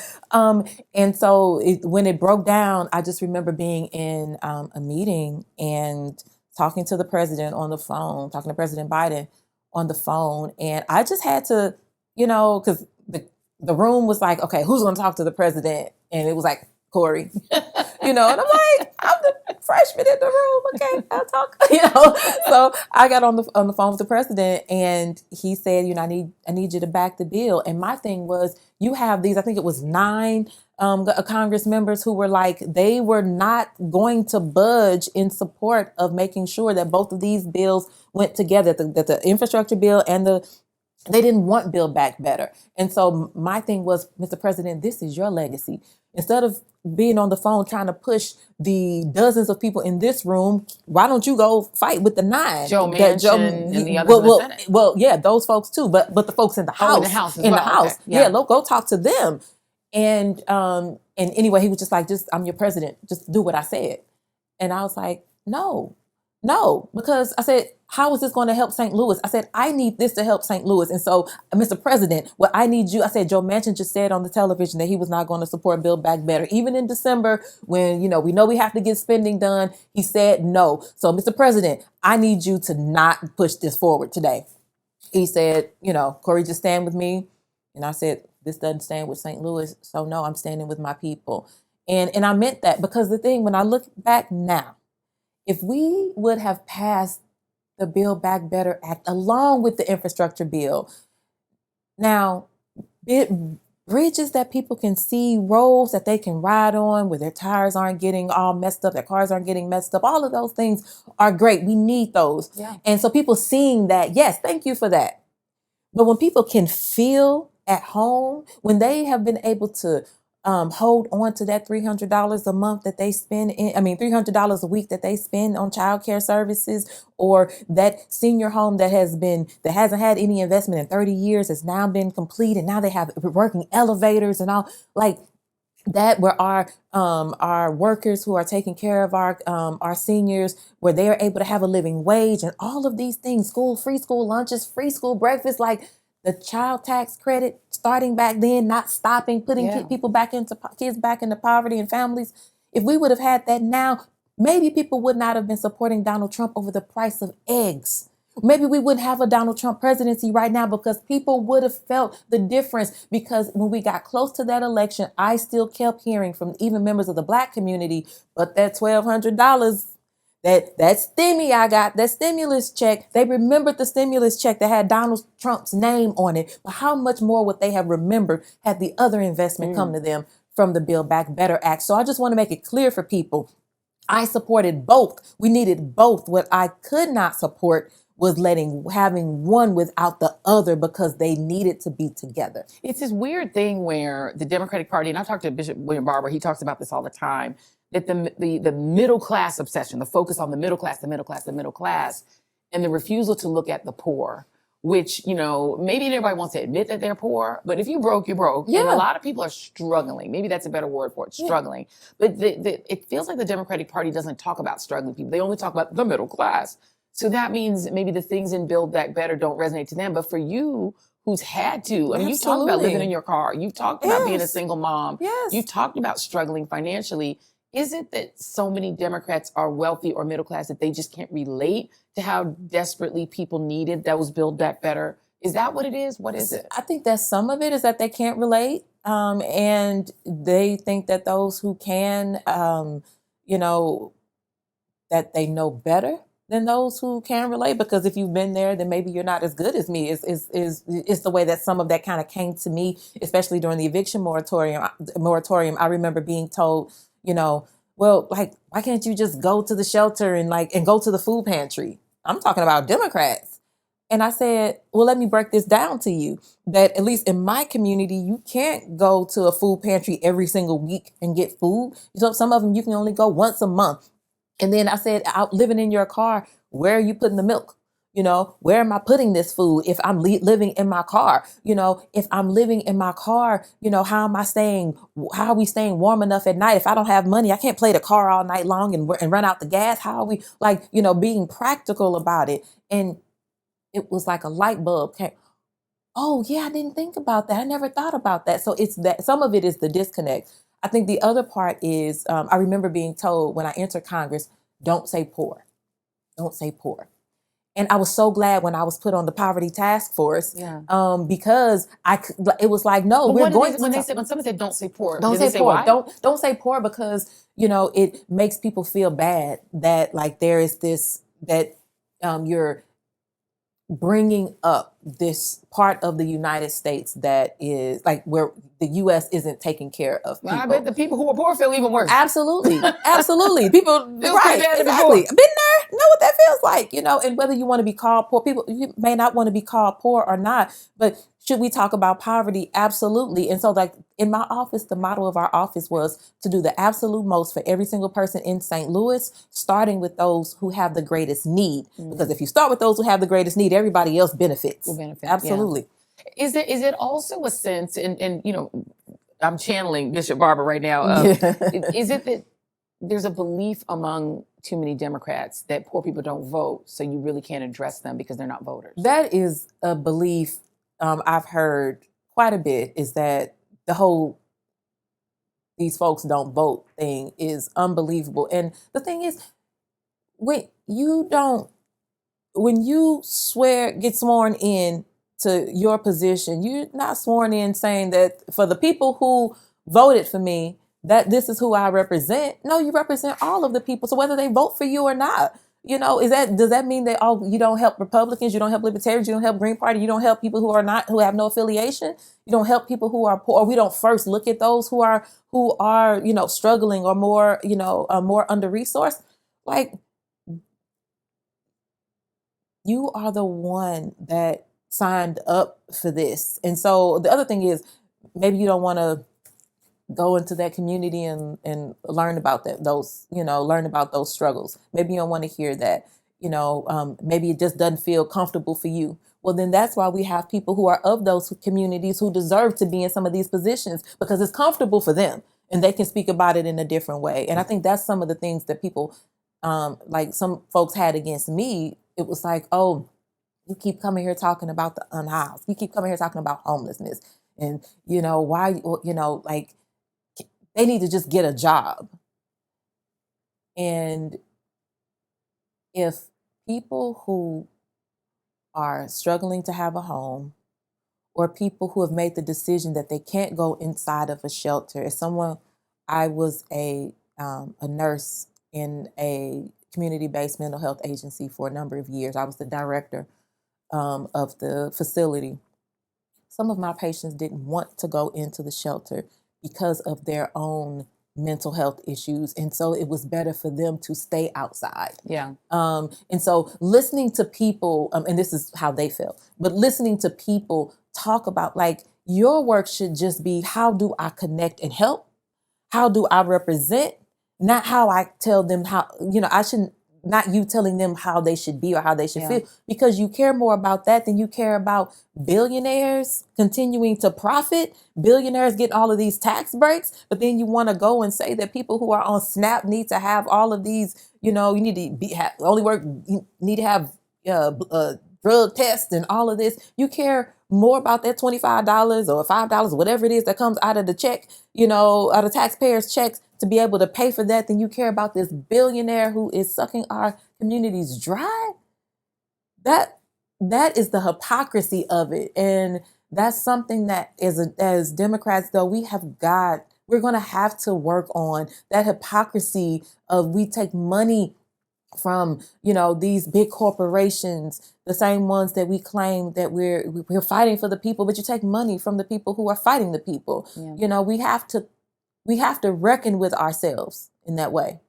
And so when it broke down, I just remember being in a meeting and talking to the president on the phone, talking to President Biden on the phone. And I just had to, because the room was like, okay, who's going to talk to the president? And it was like, Cori, and I'm like, I'm the freshman in the room. Okay, I'll talk. So I got on the phone with the president, and he said, I need you to back the bill. And my thing was, you have these, I think it was 9 Congress members who were like, they were not going to budge in support of making sure that both of these bills went together, that the infrastructure bill and they didn't want Build Back Better. And so my thing was, Mr. President, this is your legacy. Instead of being on the phone trying to push the dozens of people in this room, why don't you go fight with the 9? Joe Manchin and the others in the Senate. Well, yeah, those folks too, but the folks in the House. In the House as well. Okay. Yeah, go talk to them. And anyway, he was just like, I'm your president, just do what I said. And I was like, no, because I said, how is this going to help St. Louis? I said, I need this to help St. Louis. And so, Mr. President, what I need you, I said, Joe Manchin just said on the television that he was not going to support Build Back Better. Even in December, when, we know we have to get spending done, he said no. So, Mr. President, I need you to not push this forward today. He said, Cori, just stand with me. And I said, this doesn't stand with St. Louis. So no, I'm standing with my people. And I meant that because the thing, when I look back now, if we would have passed the Build Back Better Act along with the infrastructure bill, now, bridges that people can see, roads that they can ride on where their tires aren't getting all messed up, their cars aren't getting messed up, all of those things are great. We need those. Yeah. And so people seeing that, yes, thank you for that. But when people can feel at home, when they have been able to hold on to that $300 a month that they spend $300 a week that they spend on childcare services, or that senior home that hasn't had any investment in 30 years has now been complete, and now they have working elevators and all like that, where our workers who are taking care of our seniors, where they are able to have a living wage and all of these things, free school lunches, free school breakfast, like the child tax credit starting back then, not stopping, putting kids back into poverty and families. If we would have had that now, maybe people would not have been supporting Donald Trump over the price of eggs. Maybe we wouldn't have a Donald Trump presidency right now, because people would have felt the difference. Because when we got close to that election, I still kept hearing from even members of the Black community, but that $1,200, that stimmy I got, that stimulus check, they remembered the stimulus check that had Donald Trump's name on it. But how much more would they have remembered had the other investment come to them from the Build Back Better Act? So I just want to make it clear for people, I supported both. We needed both. What I could not support was having one without the other because they needed to be together. It's this weird thing where the Democratic Party, and I talked to Bishop William Barber, he talks about this all the time, that the middle class obsession, the focus on the middle class, and the refusal to look at the poor, which, maybe everybody wants to admit that they're poor, but if you broke, you're broke. Yeah. And a lot of people are struggling. Maybe that's a better word for it, struggling. Yeah. But it feels like the Democratic Party doesn't talk about struggling people. They only talk about the middle class. So that means maybe the things in Build Back Better don't resonate to them. But for you, who's had to, you've talked about living in your car. You've talked about being a single mom. Yes. You've talked about struggling financially. Is it that so many Democrats are wealthy or middle class that they just can't relate to how desperately people needed those Build Back Better? Is that what it is? What is it? I think that some of it is that they can't relate. And they think that those who can, that they know better than those who can relate, because if you've been there, then maybe you're not as good as me. Is the way that some of that kind of came to me, especially during the eviction moratorium. I remember being told, well, like, why can't you just go to the shelter and go to the food pantry? I'm talking about Democrats. And I said, well, let me break this down to you, that at least in my community, you can't go to a food pantry every single week and get food. So some of them you can only go once a month. And then I said, out living in your car, where are you putting the milk? Where am I putting this food if I'm living in my car? If I'm living in my car, how are we staying warm enough at night? If I don't have money, I can't play the car all night long and run out the gas. How are we being practical about it? And it was like a light bulb came. Oh yeah, I didn't think about that. I never thought about that. So it's that some of it is the disconnect. I think the other part is, I remember being told when I entered Congress, don't say poor. Don't say poor. And I was so glad when I was put on the poverty task force, because it was like, no, but we're going when someone said don't say poor, don't say poor. Why? Don't say poor, because it makes people feel bad that there is this, that you're bringing up this part of the United States that is where the U.S. isn't taking care of people. I bet the people who are poor feel even worse. Absolutely. People, right, exactly. Been there, know what that feels like, and whether you want to be called poor, you may not want to be called poor or not, but should we talk about poverty? Absolutely. And so in my office, the motto of our office was to do the absolute most for every single person in St. Louis, starting with those who have the greatest need. Mm-hmm. Because if you start with those who have the greatest need, everybody else benefits. Will benefit. Absolutely. Yeah. Is it also a sense, and I'm channeling Bishop Barber right now. Is it that there's a belief among too many Democrats that poor people don't vote, so you really can't address them because they're not voters? That is a belief I've heard quite a bit, is that the whole these folks don't vote thing is unbelievable. And the thing is, when you get sworn in to your position, you're not sworn in saying that for the people who voted for me, that this is who I represent. No, you represent all of the people. So whether they vote for you or not, does that mean that you don't help Republicans, you don't help Libertarians, you don't help Green Party, you don't help people who have no affiliation, you don't help people who are poor, or we don't first look at those who are struggling or more more under-resourced? You are the one that signed up for this. And so the other thing is, maybe you don't want to go into that community and learn about learn about those struggles. Maybe you don't want to hear that, maybe it just doesn't feel comfortable for you. Well, then that's why we have people who are of those communities who deserve to be in some of these positions, because it's comfortable for them and they can speak about it in a different way. And I think that's some of the things that people, some folks had against me. It was like, oh, you keep coming here talking about the unhoused. You keep coming here talking about homelessness. And, why, they need to just get a job. And if people who are struggling to have a home, or people who have made the decision that they can't go inside of a shelter, I was a nurse in a community-based mental health agency for a number of years. I was the director of the facility. Some of my patients didn't want to go into the shelter because of their own mental health issues. And so it was better for them to stay outside. Yeah. And so listening to people, and this is how they felt, but listening to people talk about like, your work should just be, how do I connect and help? How do I represent? Not how I tell them how, I shouldn't, not you telling them how they should be or how they should feel, because you care more about that than you care about billionaires continuing to profit, billionaires getting all of these tax breaks. But then you want to go and say that people who are on SNAP need to have all of these, you need to you need to have drug tests and all of this. You care more about that $25 or $5, whatever it is that comes out of the check, out of taxpayers' checks to be able to pay for that, than you care about this billionaire who is sucking our communities dry. That is the hypocrisy of it. And that's something that as Democrats, though, we're going to have to work on that hypocrisy of, we take money from, these big corporations, the same ones that we claim that we're fighting for the people, but you take money from the people who are fighting the people. Yeah. We have to reckon with ourselves in that way.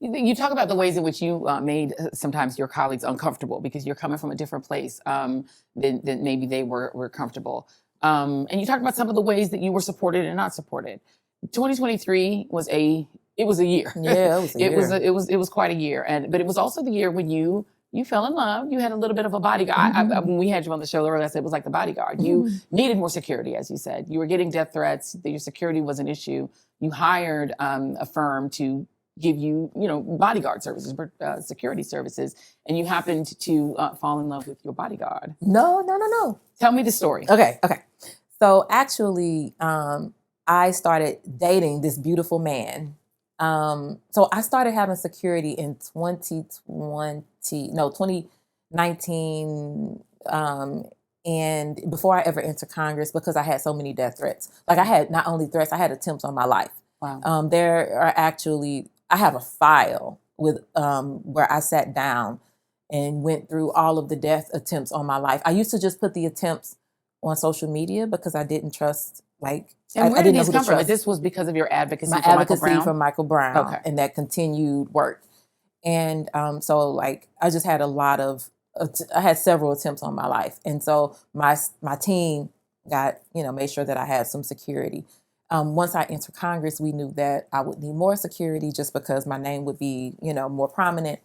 You talk about the ways in which you made sometimes your colleagues uncomfortable because you're coming from a different place than maybe they were comfortable. And you talked about some of the ways that you were supported and not supported. 2023 was a year. Yeah, it was a year. It was quite a year. But it was also the year when you fell in love. You had a little bit of a bodyguard. Mm-hmm. When we had you on the show earlier, I said it was like the bodyguard. Mm-hmm. You needed more security, as you said. You were getting death threats. Your security was an issue. You hired a firm to give you, bodyguard services, security services, and you happened to fall in love with your bodyguard. No. Tell me the story. Okay. So actually, I started dating this beautiful man. So I started having security in 2019, and before I ever entered Congress, because I had so many death threats. Like, I had not only threats, I had attempts on my life. Wow. I have a file with where I sat down and went through all of the death attempts on my life. I used to just put the attempts on social media because I didn't trust, and where did these come from? This was because of your advocacy for Michael Brown? for Michael Brown, okay, and that continued work. And so I just had I had several attempts on my life. And so my team got, made sure that I had some security. Once I entered Congress, we knew that I would need more security just because my name would be, more prominent.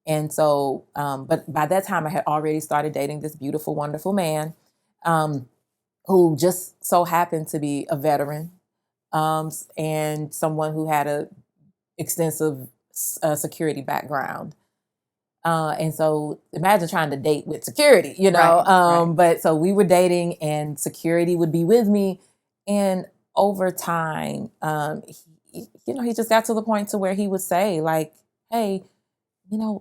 And so, but by that time I had already started dating this beautiful, wonderful man, who just so happened to be a veteran, and someone who had a extensive security background. And so imagine trying to date with security, right. But so we were dating and security would be with me. And over time, he just got to the point to where he would say like, hey,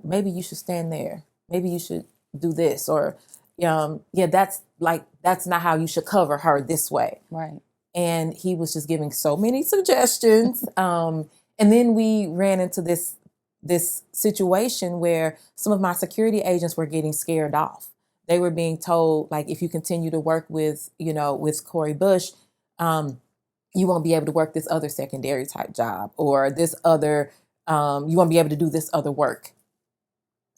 maybe you should stand there. Maybe you should do this. Or, that's not how you should cover her this way. Right. And he was just giving so many suggestions. And then we ran into this situation where some of my security agents were getting scared off. They were being told, like, if you continue to work with Cori Bush, you won't be able to work this other secondary type job, or this other, you won't be able to do this other work.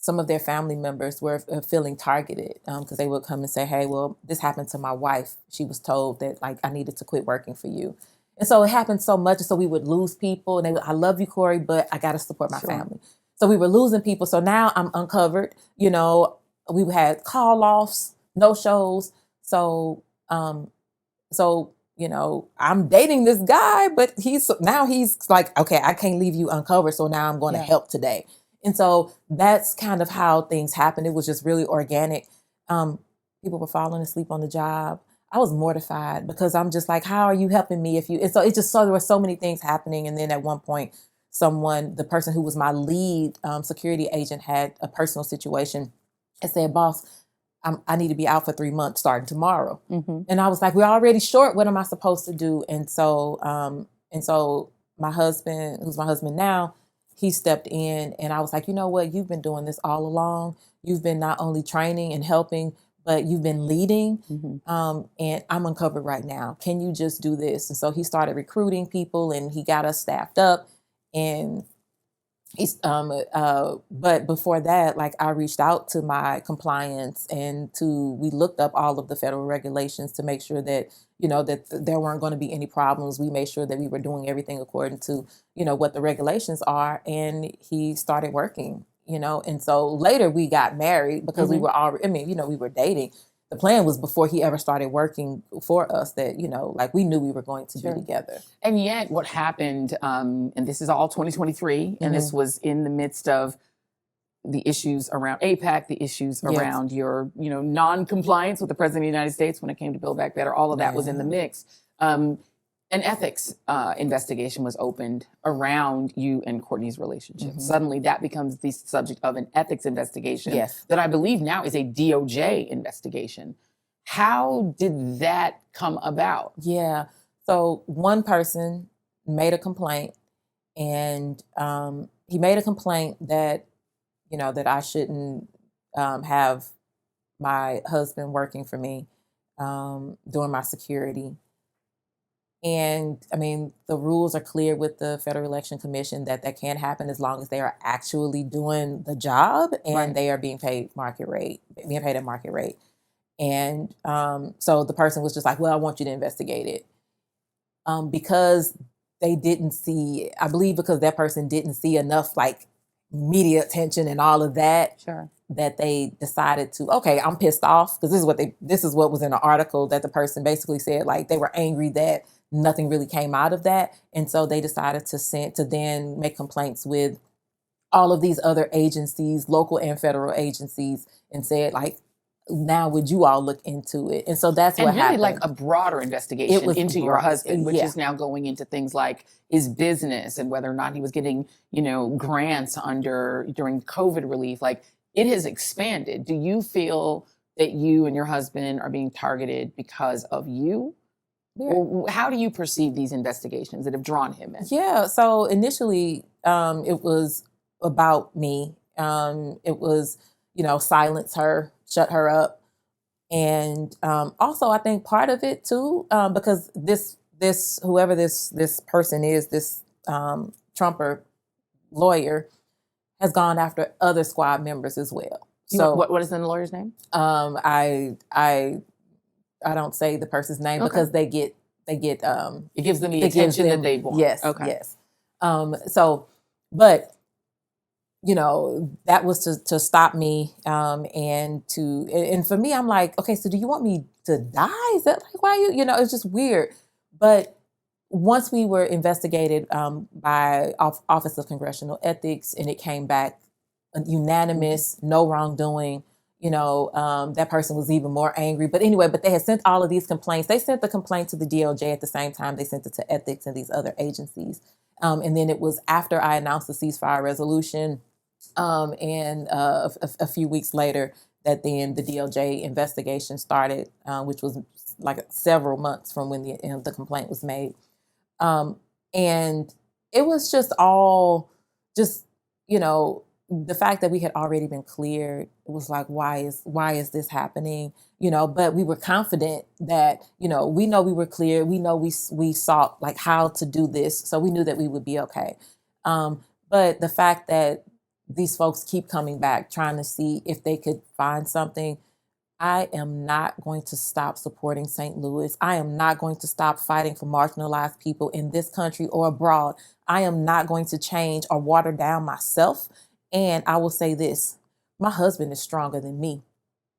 Some of their family members were feeling targeted because they would come and say, hey, well, this happened to my wife. She was told that I needed to quit working for you. And so it happened so much. And so we would lose people, and I love you, Cori, but I got to support my family. So we were losing people. So now I'm uncovered. We had call offs, no shows. So I'm dating this guy, but he's like, okay, I can't leave you uncovered. So now I'm going to help today. And so that's kind of how things happened. It was just really organic. People were falling asleep on the job. I was mortified because I'm just like, how are you helping me and so there were so many things happening. And then at one point, the person who was my lead security agent had a personal situation and said, boss, I need to be out for 3 months starting tomorrow. Mm-hmm. And I was like, we're already short. What am I supposed to do? And so my husband, who's my husband now, he stepped in, and I was like, you know what? You've been doing this all along. You've been not only training and helping, but you've been leading, Mm-hmm. and I'm uncovered right now. Can you just do this? And so he started recruiting people, and he got us staffed up. And he's, but before that, like I reached out to my compliance and we looked up all of the federal regulations to make sure that, that there weren't going to be any problems. We made sure that we were doing everything according to, what the regulations are. And he started working, and so later we got married because we were already, we were dating. The plan was before he ever started working for us that, like we knew we were going to be together. And yet what happened, and this is all 2023, and this was in the midst of the issues around AIPAC, the issues around your, non-compliance with the President of the United States when it came to Build Back Better, all of that was in the mix. An ethics investigation was opened around you and Courtney's relationship. Suddenly that becomes the subject of an ethics investigation that I believe now is a DOJ investigation. How did that come about? Yeah. So one person made a complaint, and he made a complaint that, that I shouldn't have my husband working for me doing my security. And the rules are clear with the Federal Election Commission that can't happen as long as they are actually doing the job and they are being paid at market rate. And so the person was just like, well, I want you to investigate it. Because they didn't see, I believe because that person didn't see enough like media attention and all of that, that they decided to, okay, I'm pissed off because this is what was in the article that the person basically said, like they were angry that nothing really came out of that. And so they decided to then make complaints with all of these other agencies, local and federal agencies, and said like, now would you all look into it? And so that's what really happened. Like a broader investigation into your husband, which is now going into things like his business and whether or not he was getting, grants during COVID relief. Like it has expanded. Do you feel that you and your husband are being targeted because of you? Or how do you perceive these investigations that have drawn him in? Yeah. So initially, it was about me. It was, silence her, shut her up. And also, I think part of it too, because whoever this person is, this Trumper lawyer, has gone after other squad members as well. So what is the lawyer's name? I don't say the person's name because they get it gives them the attention that they want. Yes. Okay. Yes. But that was to stop me, and for me, I'm like, okay, so do you want me to die? Is that like why it's just weird. But once we were investigated by Office of Congressional Ethics, and it came back unanimous, no wrongdoing. That person was even more angry. But anyway, they had sent all of these complaints. They sent the complaint to the DOJ at the same time they sent it to ethics and these other agencies. And then it was after I announced the ceasefire resolution, and a few weeks later that then the DOJ investigation started, which was like several months from when the complaint was made. And it was just all the fact that we had already been cleared, it was like, why is this happening? But we were confident that, we know we were clear. We know we sought like how to do this. So we knew that we would be okay. But the fact that these folks keep coming back, trying to see if they could find something, I am not going to stop supporting St. Louis. I am not going to stop fighting for marginalized people in this country or abroad. I am not going to change or water down myself. And I will say this, my husband is stronger than me.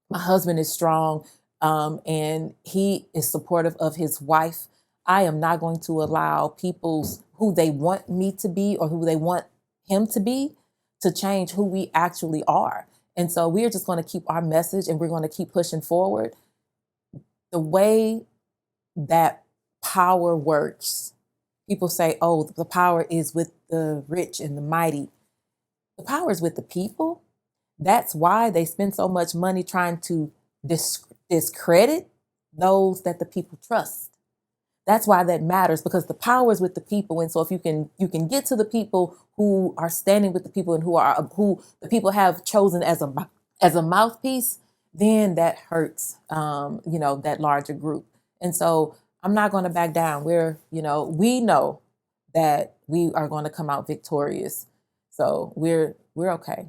My husband is strong, and he is supportive of his wife. I am not going to allow people who they want me to be or who they want him to be to change who we actually are. And so we're just going to keep our message and we're going to keep pushing forward. The way that power works, people say, oh, the power is with the rich and the mighty. The power is with the people. That's why they spend so much money trying to discredit those that the people trust. That's why that matters, because the power is with the people. And so if you can get to the people who are standing with the people and who the people have chosen as a mouthpiece, then that hurts, that larger group. And so I'm not going to back down. We know that we are going to come out victorious. So we're okay.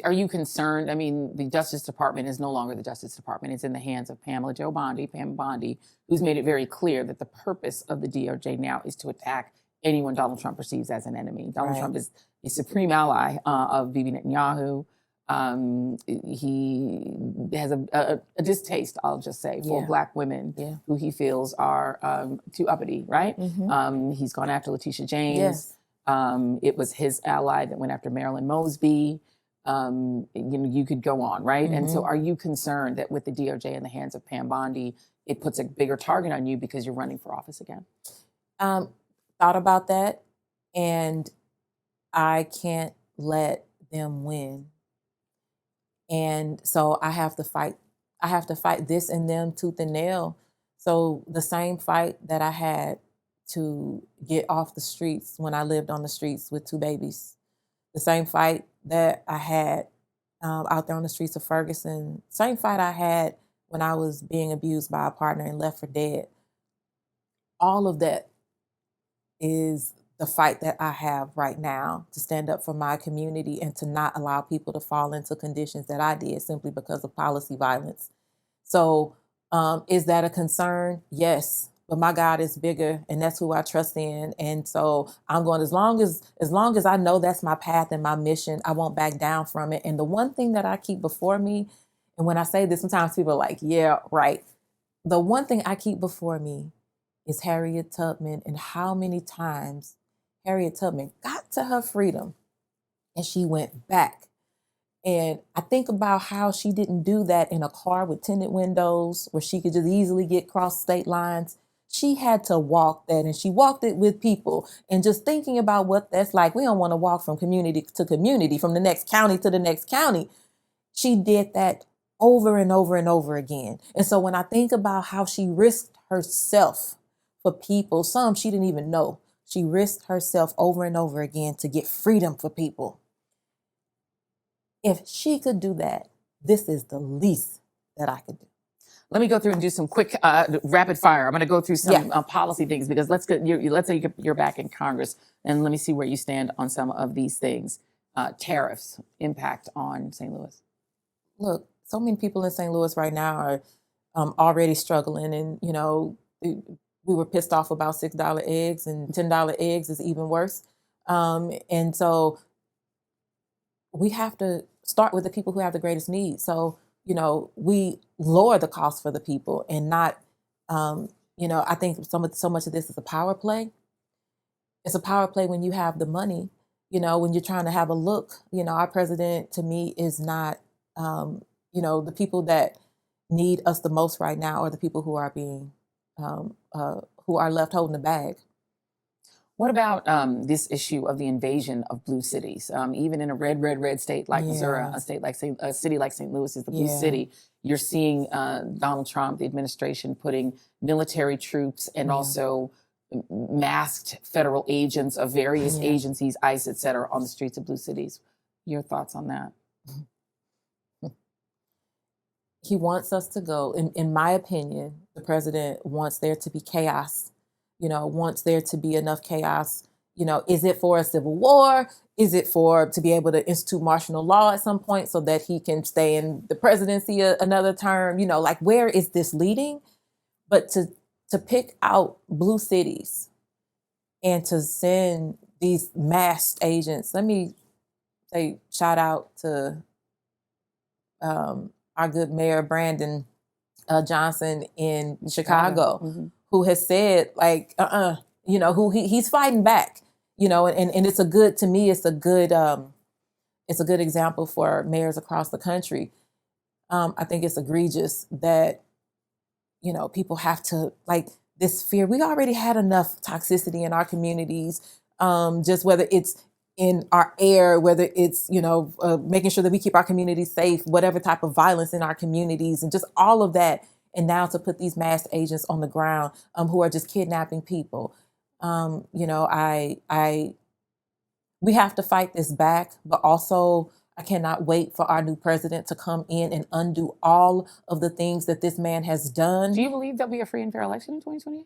Are you concerned? I mean, the Justice Department is no longer the Justice Department. It's in the hands of Pam Bondi, who's made it very clear that the purpose of the DOJ now is to attack anyone Donald Trump perceives as an enemy. Donald Trump is a supreme ally of Bibi Netanyahu. He has a distaste, I'll just say, for Black women who he feels are too uppity, right? He's gone after Letitia James. It was his ally that went after Marilyn Mosby. You could go on, right? And so are you concerned that with the DOJ in the hands of Pam Bondi, it puts a bigger target on you because you're running for office again? Thought about that, and I can't let them win. And so I have to fight this and them tooth and nail. So the same fight that I had to get off the streets when I lived on the streets with 2 babies, the same fight that I had out there on the streets of Ferguson, same fight I had when I was being abused by a partner and left for dead. All of that is the fight that I have right now to stand up for my community and to not allow people to fall into conditions that I did simply because of policy violence. So is that a concern? Yes. But my God is bigger, and that's who I trust in. And so I'm going, as long as I know that's my path and my mission, I won't back down from it. And the one thing that I keep before me, and when I say this, sometimes people are like, yeah, right. The one thing I keep before me is Harriet Tubman, and how many times Harriet Tubman got to her freedom and she went back. And I think about how she didn't do that in a car with tinted windows where she could just easily get across state lines. She had to walk that, and she walked it with people. And just thinking about what that's like, we don't want to walk from community to community, from the next county to the next county. She did that over and over and over again. And so when I think about how she risked herself for people, some she didn't even know, she risked herself over and over again to get freedom for people. If she could do that, this is the least that I could do. Let me go through and do some quick rapid fire. I'm going to go through some policy things, because let's say you're back in Congress, and let me see where you stand on some of these things. Tariffs, impact on St. Louis. Look, so many people in St. Louis right now are already struggling, and we were pissed off about $6 eggs, and $10 eggs is even worse. And so we have to start with the people who have the greatest needs. So we lower the cost for the people and not, I think so much of this is a power play. It's a power play when you have the money, when you're trying to have a look. Our president, to me, is not, the people that need us the most right now are the people who are being, who are left holding the bag. What about this issue of the invasion of blue cities? Even in a red state like Missouri, a city like St. Louis is the blue city. You're seeing Donald Trump, the administration, putting military troops and also masked federal agents of various agencies, ICE, et cetera, on the streets of blue cities. Your thoughts on that? He wants us to go, in my opinion, the president wants there to be chaos. Wants there to be enough chaos. Is it for a civil war? Is it to be able to institute martial law at some point so that he can stay in the presidency another term? Where is this leading? But to pick out blue cities and to send these masked agents, let me say shout out to our good mayor, Brandon Johnson in Chicago, who has said who he's fighting back, and it's a good, to me, it's a good example for mayors across the country. I think it's egregious that, people have to, this fear. We already had enough toxicity in our communities, just whether it's in our air, whether it's, making sure that we keep our communities safe, whatever type of violence in our communities, and just all of that. And now to put these masked agents on the ground who are just kidnapping people. We have to fight this back, but also I cannot wait for our new president to come in and undo all of the things that this man has done. Do you believe there'll be a free and fair election in 2028?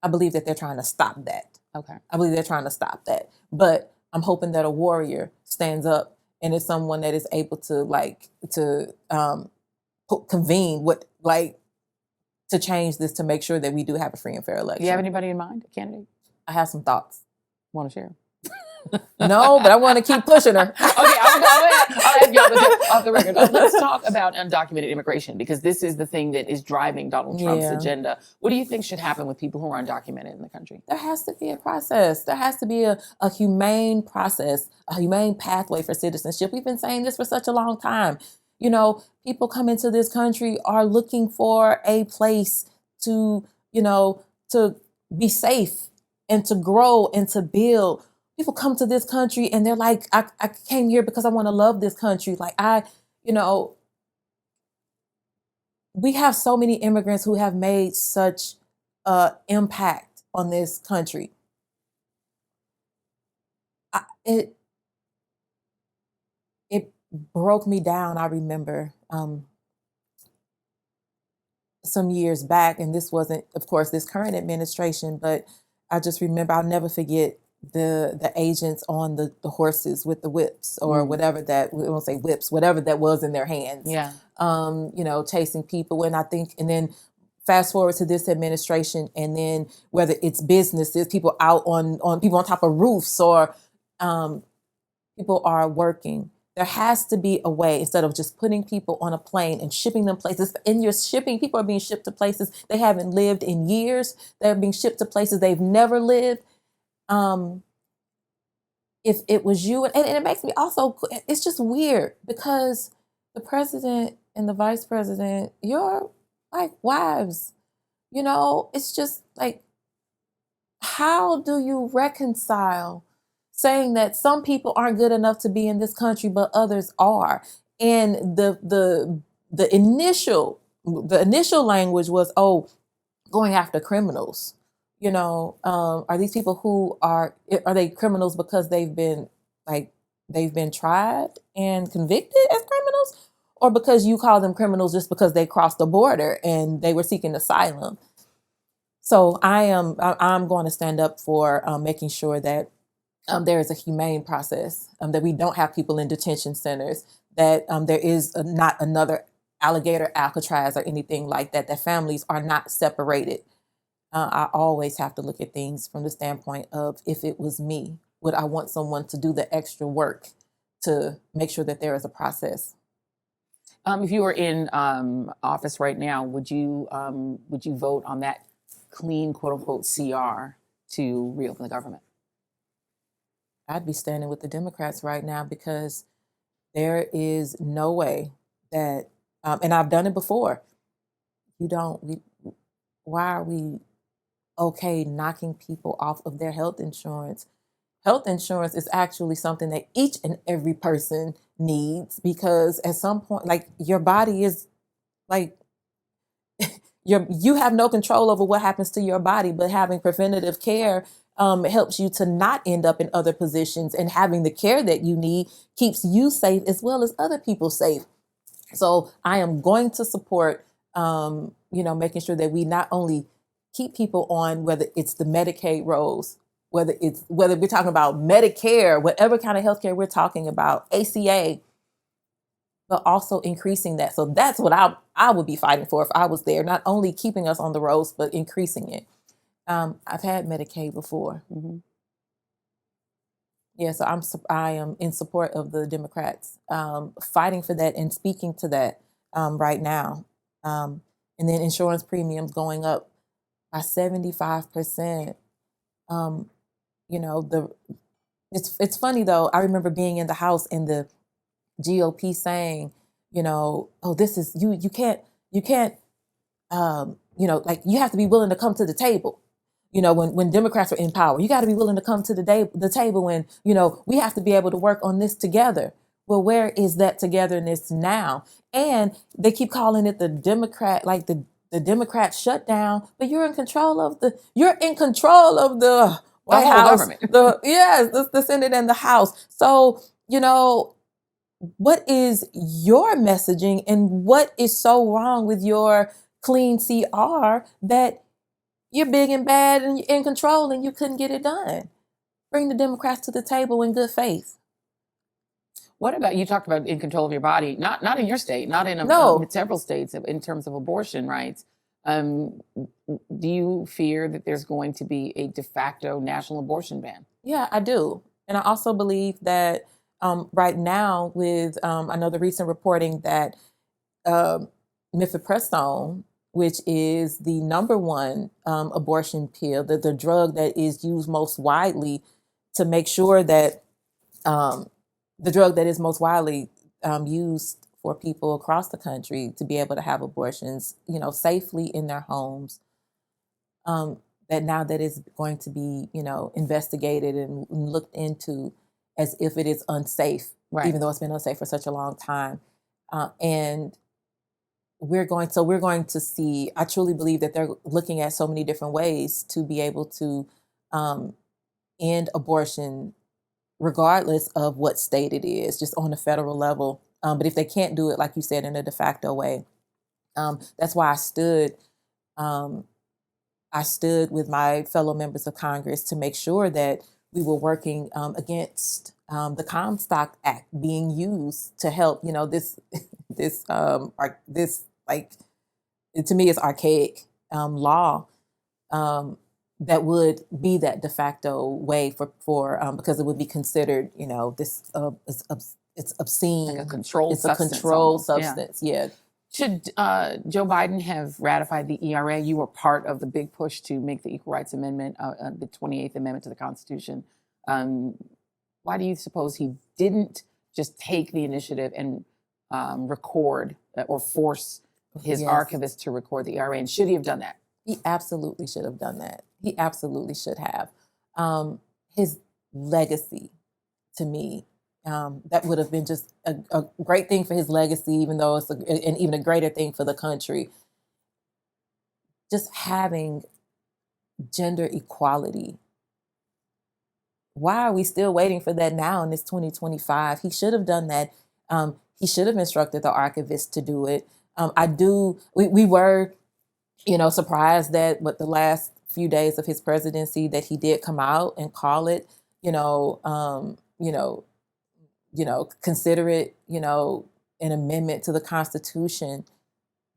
I believe that they're trying to stop that. Okay. I believe they're trying to stop that. But I'm hoping that a warrior stands up and is someone that is able to convene to change this, to make sure that we do have a free and fair election. Do you have anybody in mind, a candidate? I have some thoughts. Want to share? No, but I want to keep pushing her. Okay, I'll have y'all off the record. Let's talk about undocumented immigration, because this is the thing that is driving Donald Trump's agenda. What do you think should happen with people who are undocumented in the country? There has to be a process. There has to be a humane process, a humane pathway for citizenship. We've been saying this for such a long time. You know, people come into this country are looking for a place to, to be safe and to grow and to build. People come to this country and they're like, I came here because I want to love this country. Like we have so many immigrants who have made such impact on this country. It broke me down. I remember some years back, and this wasn't, of course, this current administration, but I just remember, I'll never forget the agents on the horses with the whips or whatever that, we won't say whips, whatever that was in their hands. Yeah. Chasing people. And then fast forward to this administration, and then whether it's businesses, people out on people on top of roofs, or people are working. There has to be a way, instead of just putting people on a plane and shipping them places. And you're shipping, people are being shipped to places they haven't lived in years. They're being shipped to places they've never lived. If it was you, and it makes me also, it's just weird because the president and the vice president, you're like wives, it's just like, how do you reconcile saying that some people aren't good enough to be in this country, but others are? And the initial language was, going after criminals. Are these people who are they criminals because they've been tried and convicted as criminals, or because you call them criminals just because they crossed the border and they were seeking asylum? So I'm going to stand up for making sure that there is a humane process, that we don't have people in detention centers, that there is not another alligator Alcatraz or anything like that, that families are not separated. I always have to look at things from the standpoint of, if it was me, would I want someone to do the extra work to make sure that there is a process? If you were in office right now, would you vote on that clean, quote unquote, CR to reopen the government? I'd be standing with the Democrats right now, because there is no way that, and I've done it before. Why are we okay knocking people off of their health insurance? Health insurance is actually something that each and every person needs, because at some point, like, your body is like, you have no control over what happens to your body, but having preventative care helps you to not end up in other positions, and having the care that you need keeps you safe as well as other people safe. So I am going to support, making sure that we not only keep people on, whether it's the Medicaid rolls, whether we're talking about Medicare, whatever kind of healthcare we're talking about, ACA, but also increasing that. So that's what I would be fighting for if I was there, not only keeping us on the rolls, but increasing it. I've had Medicaid before. Mm-hmm. Yeah, so I am in support of the Democrats, fighting for that and speaking to that right now. And then insurance premiums going up by 75%. It's funny though. I remember being in the House and the GOP saying, this is you can't, you have to be willing to come to the table. When Democrats are in power, you got to be willing to come to the table when, we have to be able to work on this together. Well, where is that togetherness now? And they keep calling it the Democrat Democrat shutdown, but you're in control of the White House, government. the Senate and the House. So, you know, what is your messaging and what is so wrong with your clean CR that you're big and bad and in control and you couldn't get it done? Bring the Democrats to the table in good faith. What about, you talked about in control of your body, not in your state, not in No. several states in terms of abortion rights. Do you fear that there's going to be a de facto national abortion ban? Yeah, I do. And I also believe that right now with, I know the recent reporting that mifepristone, which is the number one abortion pill, the drug that is used most widely to make sure that the drug that is most widely used for people across the country to be able to have abortions, you know, safely in their homes. That now that is going to be, you know, investigated and looked into as if it is unsafe, Right. even though it's been unsafe for such a long time. And we're going to see, I truly believe that they're looking at so many different ways to be able to end abortion regardless of what state it is, just on a federal level. But if they can't do it, like you said, in a de facto way, that's why I stood with my fellow members of Congress to make sure that we were working against the Comstock Act being used to help, you know, this like, to me, it's archaic law that would be that de facto way for because it would be considered, you know, this it's obscene. Like a controlled it's substance. a controlled almost. substance. Yeah. Should Joe Biden have ratified the ERA? You were part of the big push to make the Equal Rights Amendment, the 28th Amendment to the Constitution. Why do you suppose he didn't just take the initiative and record or force his archivist to record the ERA? And should he have done that? He absolutely should have done that. He absolutely should have. His legacy, to me, that would have been just a great thing for his legacy, even though it's an even a greater thing for the country. Just having gender equality. Why are we still waiting for that now in this 2025? He should have done that. He should have instructed the archivist to do it. We were, you know, surprised that the last few days of his presidency that he did come out and call it, consider it, you know, an amendment to the Constitution,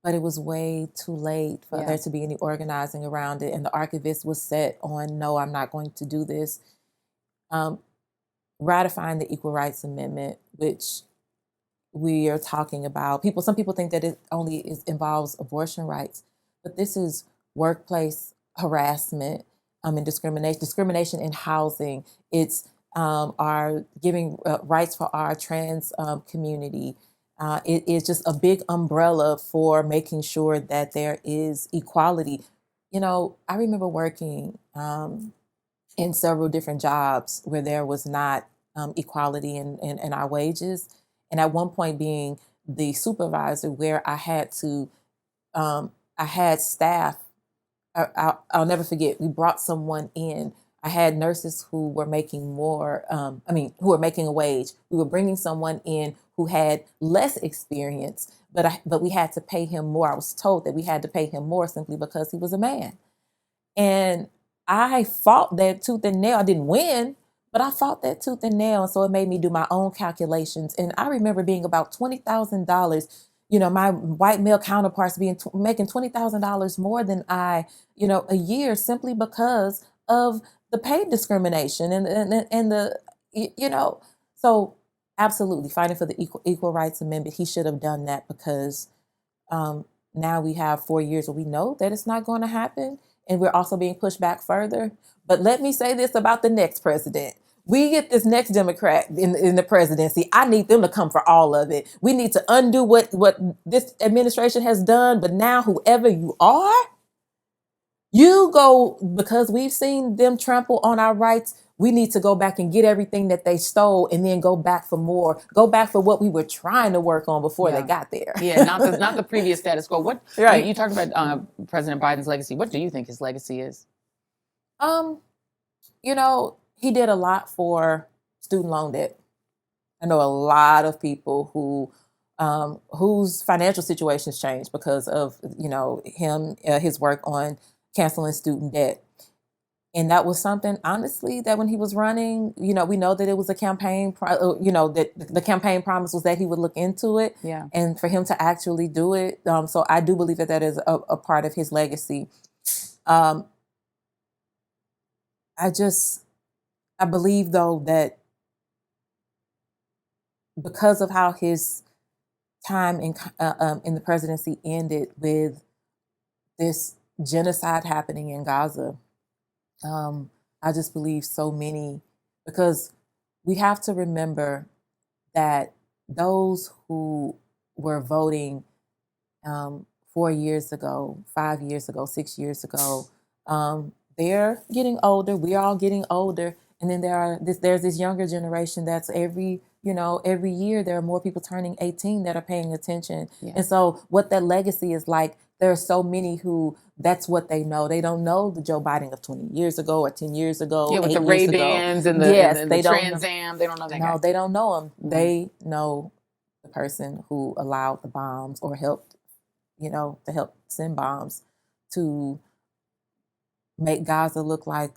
but it was way too late for there to be any organizing around it. And the archivist was set on, no, I'm not going to do this. Ratifying the Equal Rights Amendment, which we are talking about. Some people think that it only involves abortion rights, but this is workplace harassment and discrimination in housing. It's our giving rights for our trans community. It is just a big umbrella for making sure that there is equality. You know, I remember working in several different jobs where there was not equality in our wages. And at one point being the supervisor where I had staff, I'll never forget, we brought someone in. I had nurses who were making more, who were making a wage. We were bringing someone in who had less experience, but we had to pay him more. I was told that we had to pay him more simply because he was a man. And I fought that tooth and nail. I didn't win, but I fought that tooth and nail. And so it made me do my own calculations. And I remember being about $20,000, you know, my white male counterparts making $20,000 more than I, you know, a year simply because of the pay discrimination and the, you know, so absolutely fighting for the Equal Rights Amendment. He should have done that because now we have 4 years where we know that it's not going to happen. And we're also being pushed back further. But let me say this about the next president. We get this next Democrat in the presidency. I need them to come for all of it. We need to undo what this administration has done. But now whoever you are, you go, because we've seen them trample on our rights. We need to go back and get everything that they stole and then go back for more. Go back for what we were trying to work on before they got there. Yeah, not the previous status quo. What? Right. You talked about President Biden's legacy. What do you think his legacy is? You know, he did a lot for student loan debt. I know a lot of people who whose financial situations changed because of his work on canceling student debt. And that was something, honestly, that when he was running, we know that it was a campaign, that the campaign promise was that he would look into it. Yeah. And for him to actually do it. So I do believe that is a part of his legacy. I believe, though, that because of how his time in the presidency ended with this genocide happening in Gaza, I just believe so many, because we have to remember that those who were voting 4 years ago, 5 years ago, 6 years ago, they're getting older. We're all getting older. And then there's this younger generation that's every year there are more people turning 18 that are paying attention. Yeah. And so what that legacy is like, there are so many who that's what they know. They don't know the Joe Biden of 20 years ago or 10 years ago. Yeah, with the Ray-Bans and the Trans Am. They don't know that guy. No, they don't know him. Mm-hmm. They know the person who allowed the bombs or helped, to help send bombs to make Gaza look like,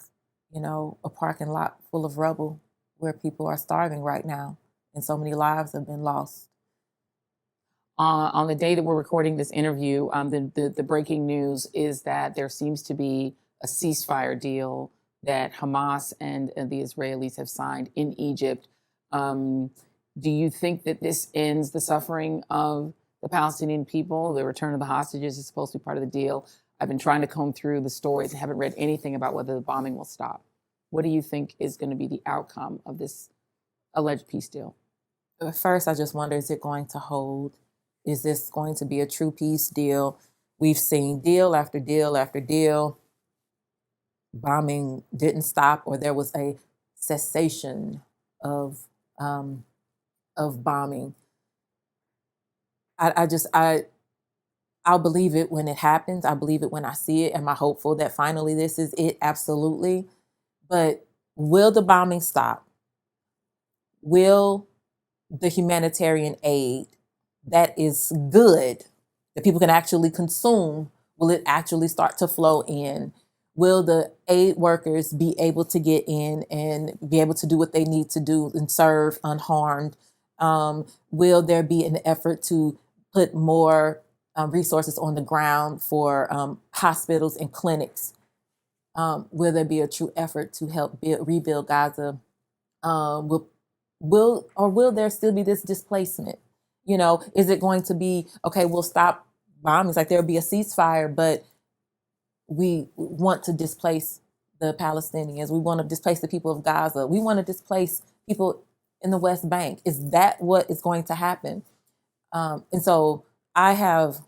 a parking lot full of rubble where people are starving right now. And so many lives have been lost. On the day that we're recording this interview, the breaking news is that there seems to be a ceasefire deal that Hamas and the Israelis have signed in Egypt. Do you think that this ends the suffering of the Palestinian people? The return of the hostages is supposed to be part of the deal. I've been trying to comb through the stories and haven't read anything about whether the bombing will stop. What do you think is going to be the outcome of this alleged peace deal? At first, I just wonder, is it going to hold? Is this going to be a true peace deal? We've seen deal after deal after deal. Bombing didn't stop, or there was a cessation of bombing. I'll believe it when it happens. I believe it when I see it. Am I hopeful that finally this is it? Absolutely. But will the bombing stop? Will the humanitarian aid that is good, that people can actually consume, will it actually start to flow in? Will the aid workers be able to get in and be able to do what they need to do and serve unharmed? Will there be an effort to put more resources on the ground for hospitals and clinics? Will there be a true effort to help rebuild Gaza? Will there still be this displacement? Is it going to be, okay, we'll stop bombings, like there'll be a ceasefire, but we want to displace the Palestinians. We want to displace the people of Gaza. We want to displace people in the West Bank. Is that what is going to happen? And so I have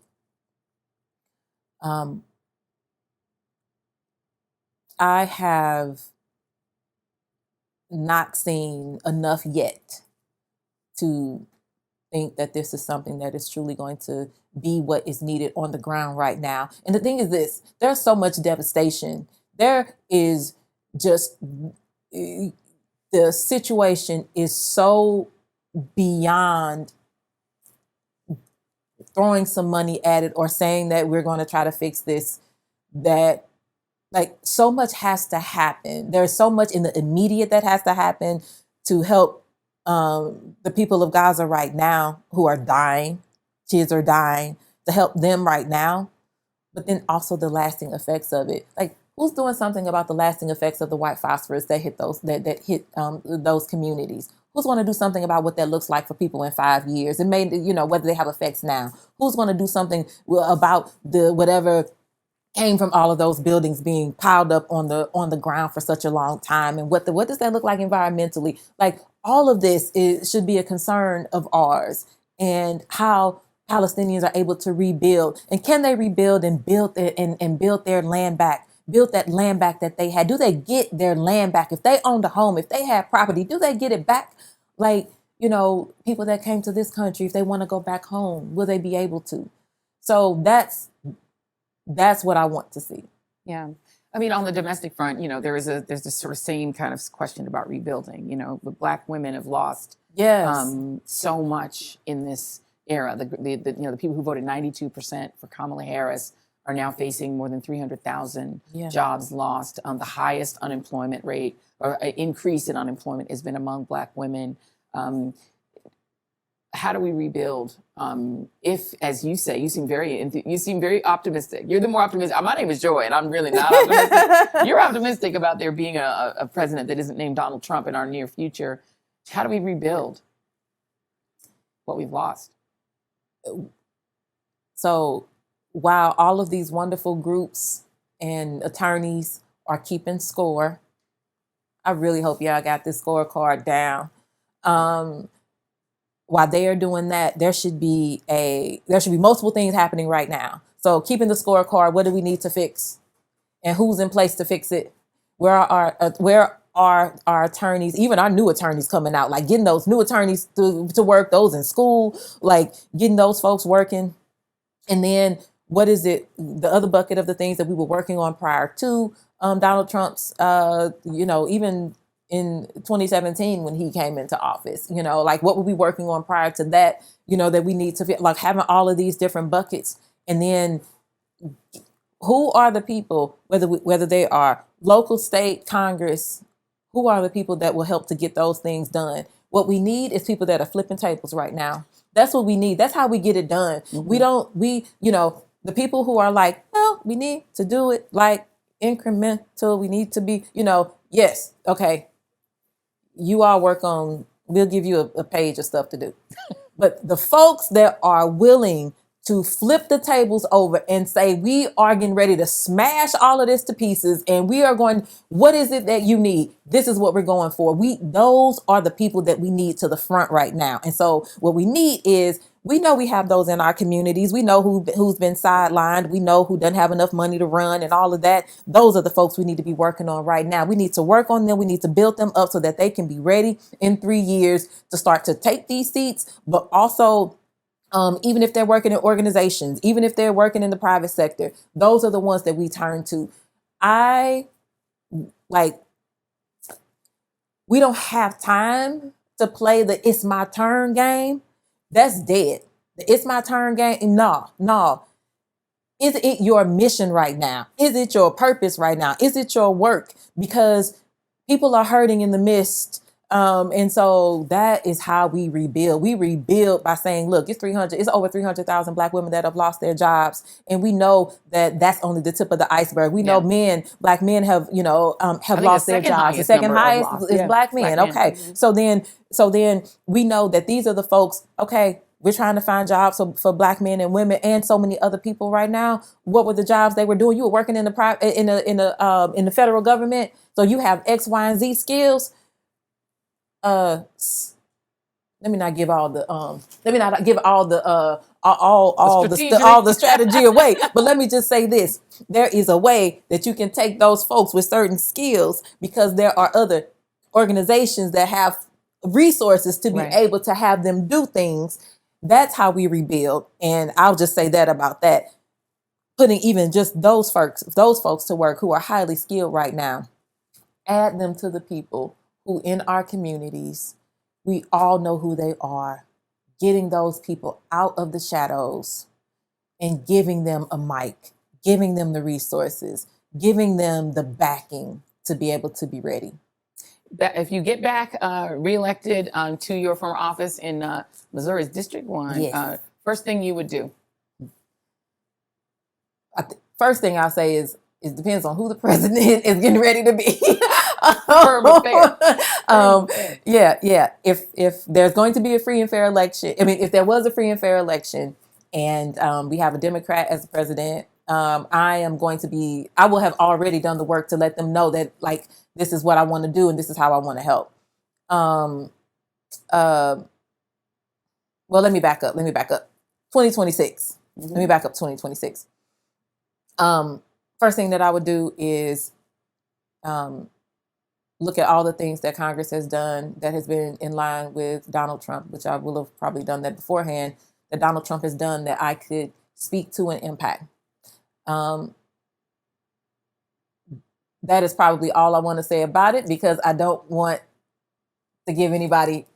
not seen enough yet to think that this is something that is truly going to be what is needed on the ground right now. And the thing is this, there's so much devastation. There is just, the situation is so beyond throwing some money at it or saying that we're going to try to fix this, that like so much has to happen. There's so much in the immediate that has to happen to help the people of Gaza right now who are dying, kids are dying, to help them right now, but then also the lasting effects of it. Like, who's doing something about the lasting effects of the white phosphorus that hit those communities? Who's going to do something about what that looks like for people in 5 years? And maybe, whether they have effects now. Who's going to do something about the whatever came from all of those buildings being piled up on the ground for such a long time? And what does that look like environmentally? Like, all of this should be a concern of ours, and how Palestinians are able to rebuild. And can they rebuild and build their land back? Build that land back that they had. Do they get their land back? If they owned a home, if they had property, do they get it back? Like, people that came to this country, if they want to go back home, will they be able to? So that's what I want to see. Yeah. I mean, on the domestic front, there's this sort of same kind of question about rebuilding. But Black women have lost Yes. So much in this era. The people who voted 92% for Kamala Harris are now facing more than 300,000 jobs lost. The highest unemployment rate or increase in unemployment has been among Black women. How do we rebuild? If, as you say, you seem very optimistic. You're the more optimistic. My name is Joy, and I'm really not optimistic. You're optimistic about there being a president that isn't named Donald Trump in our near future. How do we rebuild what we've lost? So while all of these wonderful groups and attorneys are keeping score, I really hope y'all got this scorecard down. While they are doing that, there should be multiple things happening right now. So keeping the scorecard, what do we need to fix? And who's in place to fix it? Where are our attorneys, even our new attorneys coming out, like getting those new attorneys to work, those in school, like getting those folks working. And then what is it, the other bucket of the things that we were working on prior to Donald Trump's, even in 2017 when he came into office, like what were we working on prior to that, that we need to, like having all of these different buckets. And then who are the people, whether they are local, state, Congress, who are the people that will help to get those things done? What we need is people that are flipping tables right now. That's what we need. That's how we get it done. Mm-hmm. The people who are like, well, we need to do it like incremental. We need to be, yes, okay. You all work on, we'll give you a page of stuff to do. But the folks that are willing to flip the tables over and say, we are getting ready to smash all of this to pieces, and we are going, what is it that you need? This is what we're going for. Those are the people that we need to the front right now. And so what we need is, we know we have those in our communities. We know who's been sidelined. We know who doesn't have enough money to run and all of that. Those are the folks we need to be working on right now. We need to work on them. We need to build them up so that they can be ready in 3 years to start to take these seats, but also even if they're working in organizations, even if they're working in the private sector, those are the ones that we turn to. We don't have time to play the it's my turn game. That's dead. The it's my turn game. No. Is it your mission right now? Is it your purpose right now? Is it your work? Because people are hurting in the midst. And so that is how we rebuild. We rebuild by saying, look, it's over 300,000 Black women that have lost their jobs. And we know that that's only the tip of the iceberg. We know Black men have lost their jobs. The second highest is Black men. Okay. So then we know that these are the folks, okay, we're trying to find jobs for Black men and women and so many other people right now. What were the jobs they were doing? You were working in the federal government. So you have X, Y, and Z skills. Let me not give all the strategy away, but let me just say this: there is a way that you can take those folks with certain skills, because there are other organizations that have resources to be able to have them do things. That's how we rebuild. And I'll just say that about that. Putting even just those folks to work who are highly skilled right now, add them to the people who in our communities, we all know who they are, getting those people out of the shadows and giving them a mic, giving them the resources, giving them the backing to be able to be ready. If you get back reelected to your former office in Missouri's District 1, first thing you would do? First thing I'll say is, it depends on who the president is getting ready to be. If there's going to be a free and fair election, if there was a free and fair election and we have a Democrat as the president, I will have already done the work to let them know that, like, this is what I want to do and this is how I want to help. Let me back up. 2026. Mm-hmm. Let me back up 2026. First thing that I would do is look at all the things that Congress has done that has been in line with Donald Trump, which I will have probably done that beforehand, that Donald Trump has done that I could speak to and impact. That is probably all I want to say about it, because I don't want to give anybody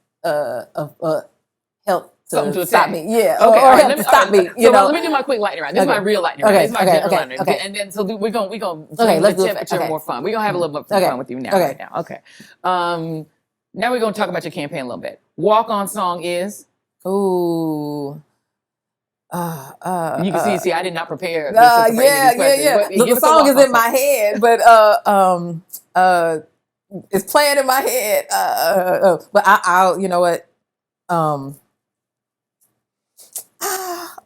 help Something to to stop attack. me. Yeah, Okay, or help to stop me. You know. Let me do my quick lightning round. This is Okay. my real lightning round. Okay, This is my okay, general okay, lightning. okay. And then so we're gonna Okay, let's the do temperature okay. more fun. We're gonna have a little bit Okay. fun with you now, Okay. right now. Okay. Now we're gonna talk about your campaign a little bit. Walk on song is. Ooh. You can see, I did not prepare. Yeah. The song is in my head, but it's playing in my head. But I'll, you know what?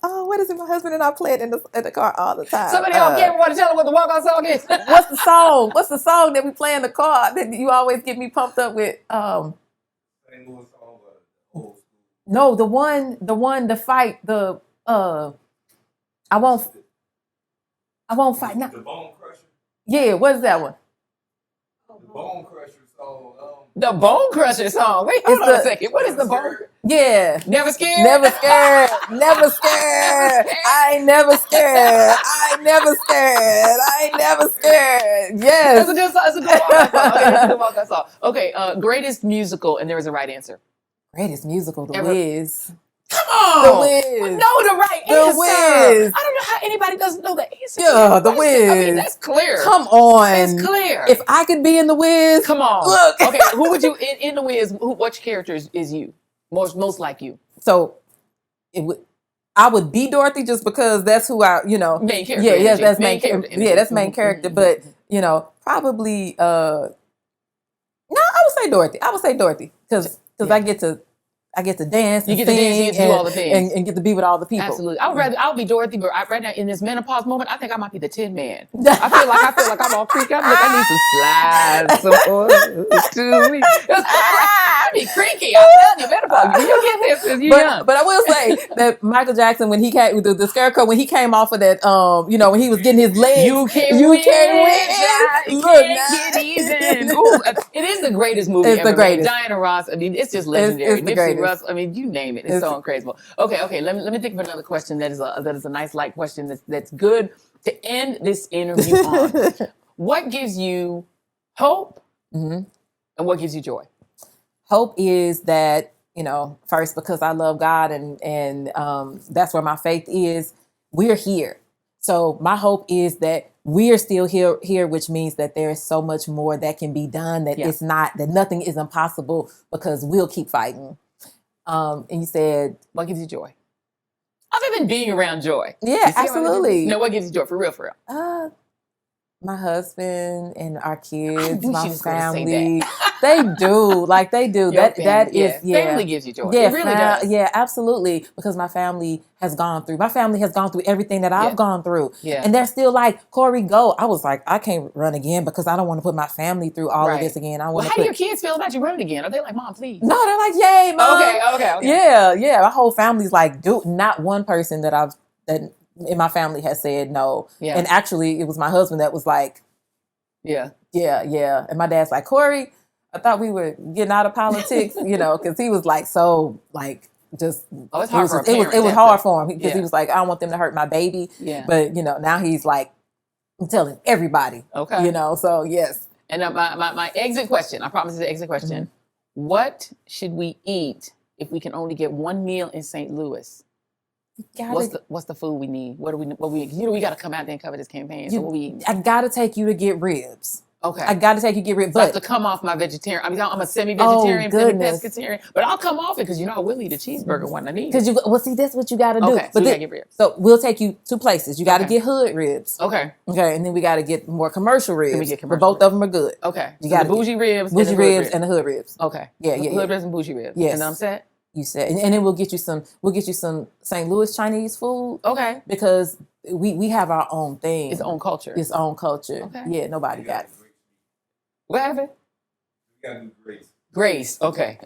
What is it? My husband and I play it in the car all the time. Somebody on camera want to tell them what the walk on song is. What's the song? What's the song that we play in the car that you always get me pumped up with? No, the one, the fight, I won't fight. No. The Bone Crusher. Yeah, what is that one? The Bone Crusher song. The Bone Crusher song. Wait, hold on a second. What is the Bone? Yeah. Never scared. Never scared. Never scared. I ain't never scared. I ain't never scared. I ain't never scared. Yes. That's a good song. That's a good walk-on song. Okay, that's a good walk-on song. Okay, greatest musical, and there was a right answer. Greatest musical, The Ever. Wiz. Come on. The Wiz. No, the right The answer. Wiz. I don't know how anybody doesn't know the answer. Yeah, The I Wiz. mean, that's clear. Come on. It's clear. If I could be in The Wiz. Come on. Look. Okay, who would you, in The Wiz, which character is you? Most like you? So I would be Dorothy just because that's who I, Main character. Yeah, yes, that's main character. Yeah, that's main character. But probably no, I would say Dorothy because I get to dance. You and get to dance, sing you get to do all the things. and get to be with all the people. Absolutely. I'll be Dorothy, but right now in this menopause moment, I think I might be the Tin Man. I feel like I'm all creaky. I'm like, I need some slides, some oils to me. I be creaky. I'm telling you, menopause. You get this because you're young. But I will say that Michael Jackson, when he came with the scarecrow, when he came off of that, when he was getting his legs, You can't win. Get even. Ooh, it is the greatest movie It's ever the greatest. made. Diana Ross. I mean, it's just legendary. It's the Nipsey greatest. Russell. I mean, you name it. It's so incredible. Okay. Let me think of another question that is a nice light question that's good to end this interview on. What gives you hope, and what gives you joy? Hope is that, first because I love God and that's where my faith is. We're here. So my hope is that we are still here, which means that there is so much more that can be done, that it's not, that nothing is impossible because we'll keep fighting. And you said, what gives you joy? Other than being around joy. Yeah, absolutely. What gives you joy? For real. My husband and our kids, knew my she was gonna say family. They do. Like they do. Your That is family gives you joy. Yeah, it really does. Yeah, absolutely. Because my family has gone through everything that I've gone through. Yeah. And they're still like, Cori, go. I was like, I can't run again because I don't want to put my family through all of this again. How do your kids feel about you running again? Are they like, Mom, please? No, they're like, yay, Mom. Okay. Yeah. My whole family's like, dude, not one person that in my family has said no. Yeah. And actually it was my husband that was like, Yeah. And my dad's like, Cori, I thought we were getting out of politics, because he was like, so like, just, it's hard for a it parent, was hard for him because he was like, I don't want them to hurt my baby. Yeah. But, now he's like, I'm telling everybody. Okay. So yes. And my exit question, I promise it's the exit question. Mm-hmm. What should we eat if we can only get one meal in St. Louis? What's the food we need? What we we got to come out there and cover this campaign. So what we eat? I got to take you to get ribs. Okay. I got to take you to get ribs. But I But have to come off my vegetarian. I mean, I'm a semi-vegetarian, goodness. pescatarian, but I'll come off it because I will eat a cheeseburger when I need it. because see, that's what you got to do. Okay, so but we gotta get ribs. So we'll take you two places. You got to Okay. get hood ribs. Okay. Okay, and then we got to get more commercial ribs. we get but commercial both of them are good. Okay. You So got the bougie ribs, bougie and the hood ribs and the hood ribs. Okay. Yeah. Hood ribs and bougie ribs. Yes. And I'm set. You said, and then we'll get you some St. Louis Chinese food. Okay. Because we have our own thing. Its own culture. Its own culture. Okay. Yeah, nobody got it. What happened? We gotta do Grace. Grace. Okay.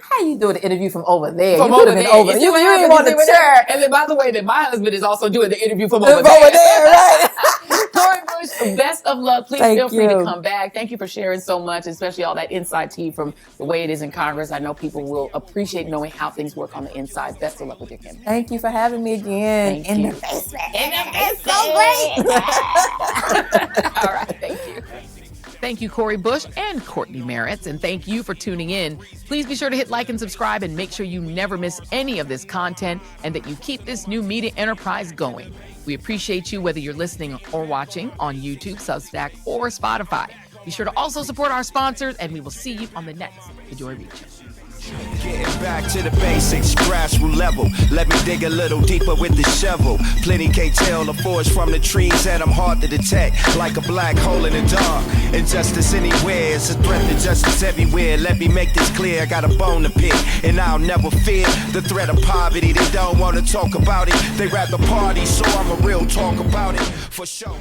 How you doing the interview from over there? From you over could have been there. over. You You see ain't what want the happened? chair. And then, by the way, that my husband is also doing the interview from over Over there. there, right? Cori Bush, best of luck. Please Thank feel free you. to come back. Thank you for sharing so much, especially all that inside tea from the way it is in Congress. I know people will appreciate knowing how things work on the inside. Best of luck with your campaign. Thank you for having me again. Thank you. The basement. In the It's so great. All right. Thank you. Thank you. Thank you, Cori Bush and Courtney Merritt, and thank you for tuning in. Please be sure to hit like and subscribe and make sure you never miss any of this content and that you keep this new media enterprise going. We appreciate you whether you're listening or watching on YouTube, Substack, or Spotify. Be sure to also support our sponsors, and we will see you on the next The Joy Reid Show. Getting back to the basics, grassroots level. Let me dig a little deeper with the shovel. Plenty can't tell the forest from the trees, and I'm hard to detect, like a black hole in the dark. Injustice anywhere, it's a threat to justice everywhere. Let me make this clear, I got a bone to pick, and I'll never fear the threat of poverty. They don't want to talk about it, they rather party, so I'm a real talk about it, for sure.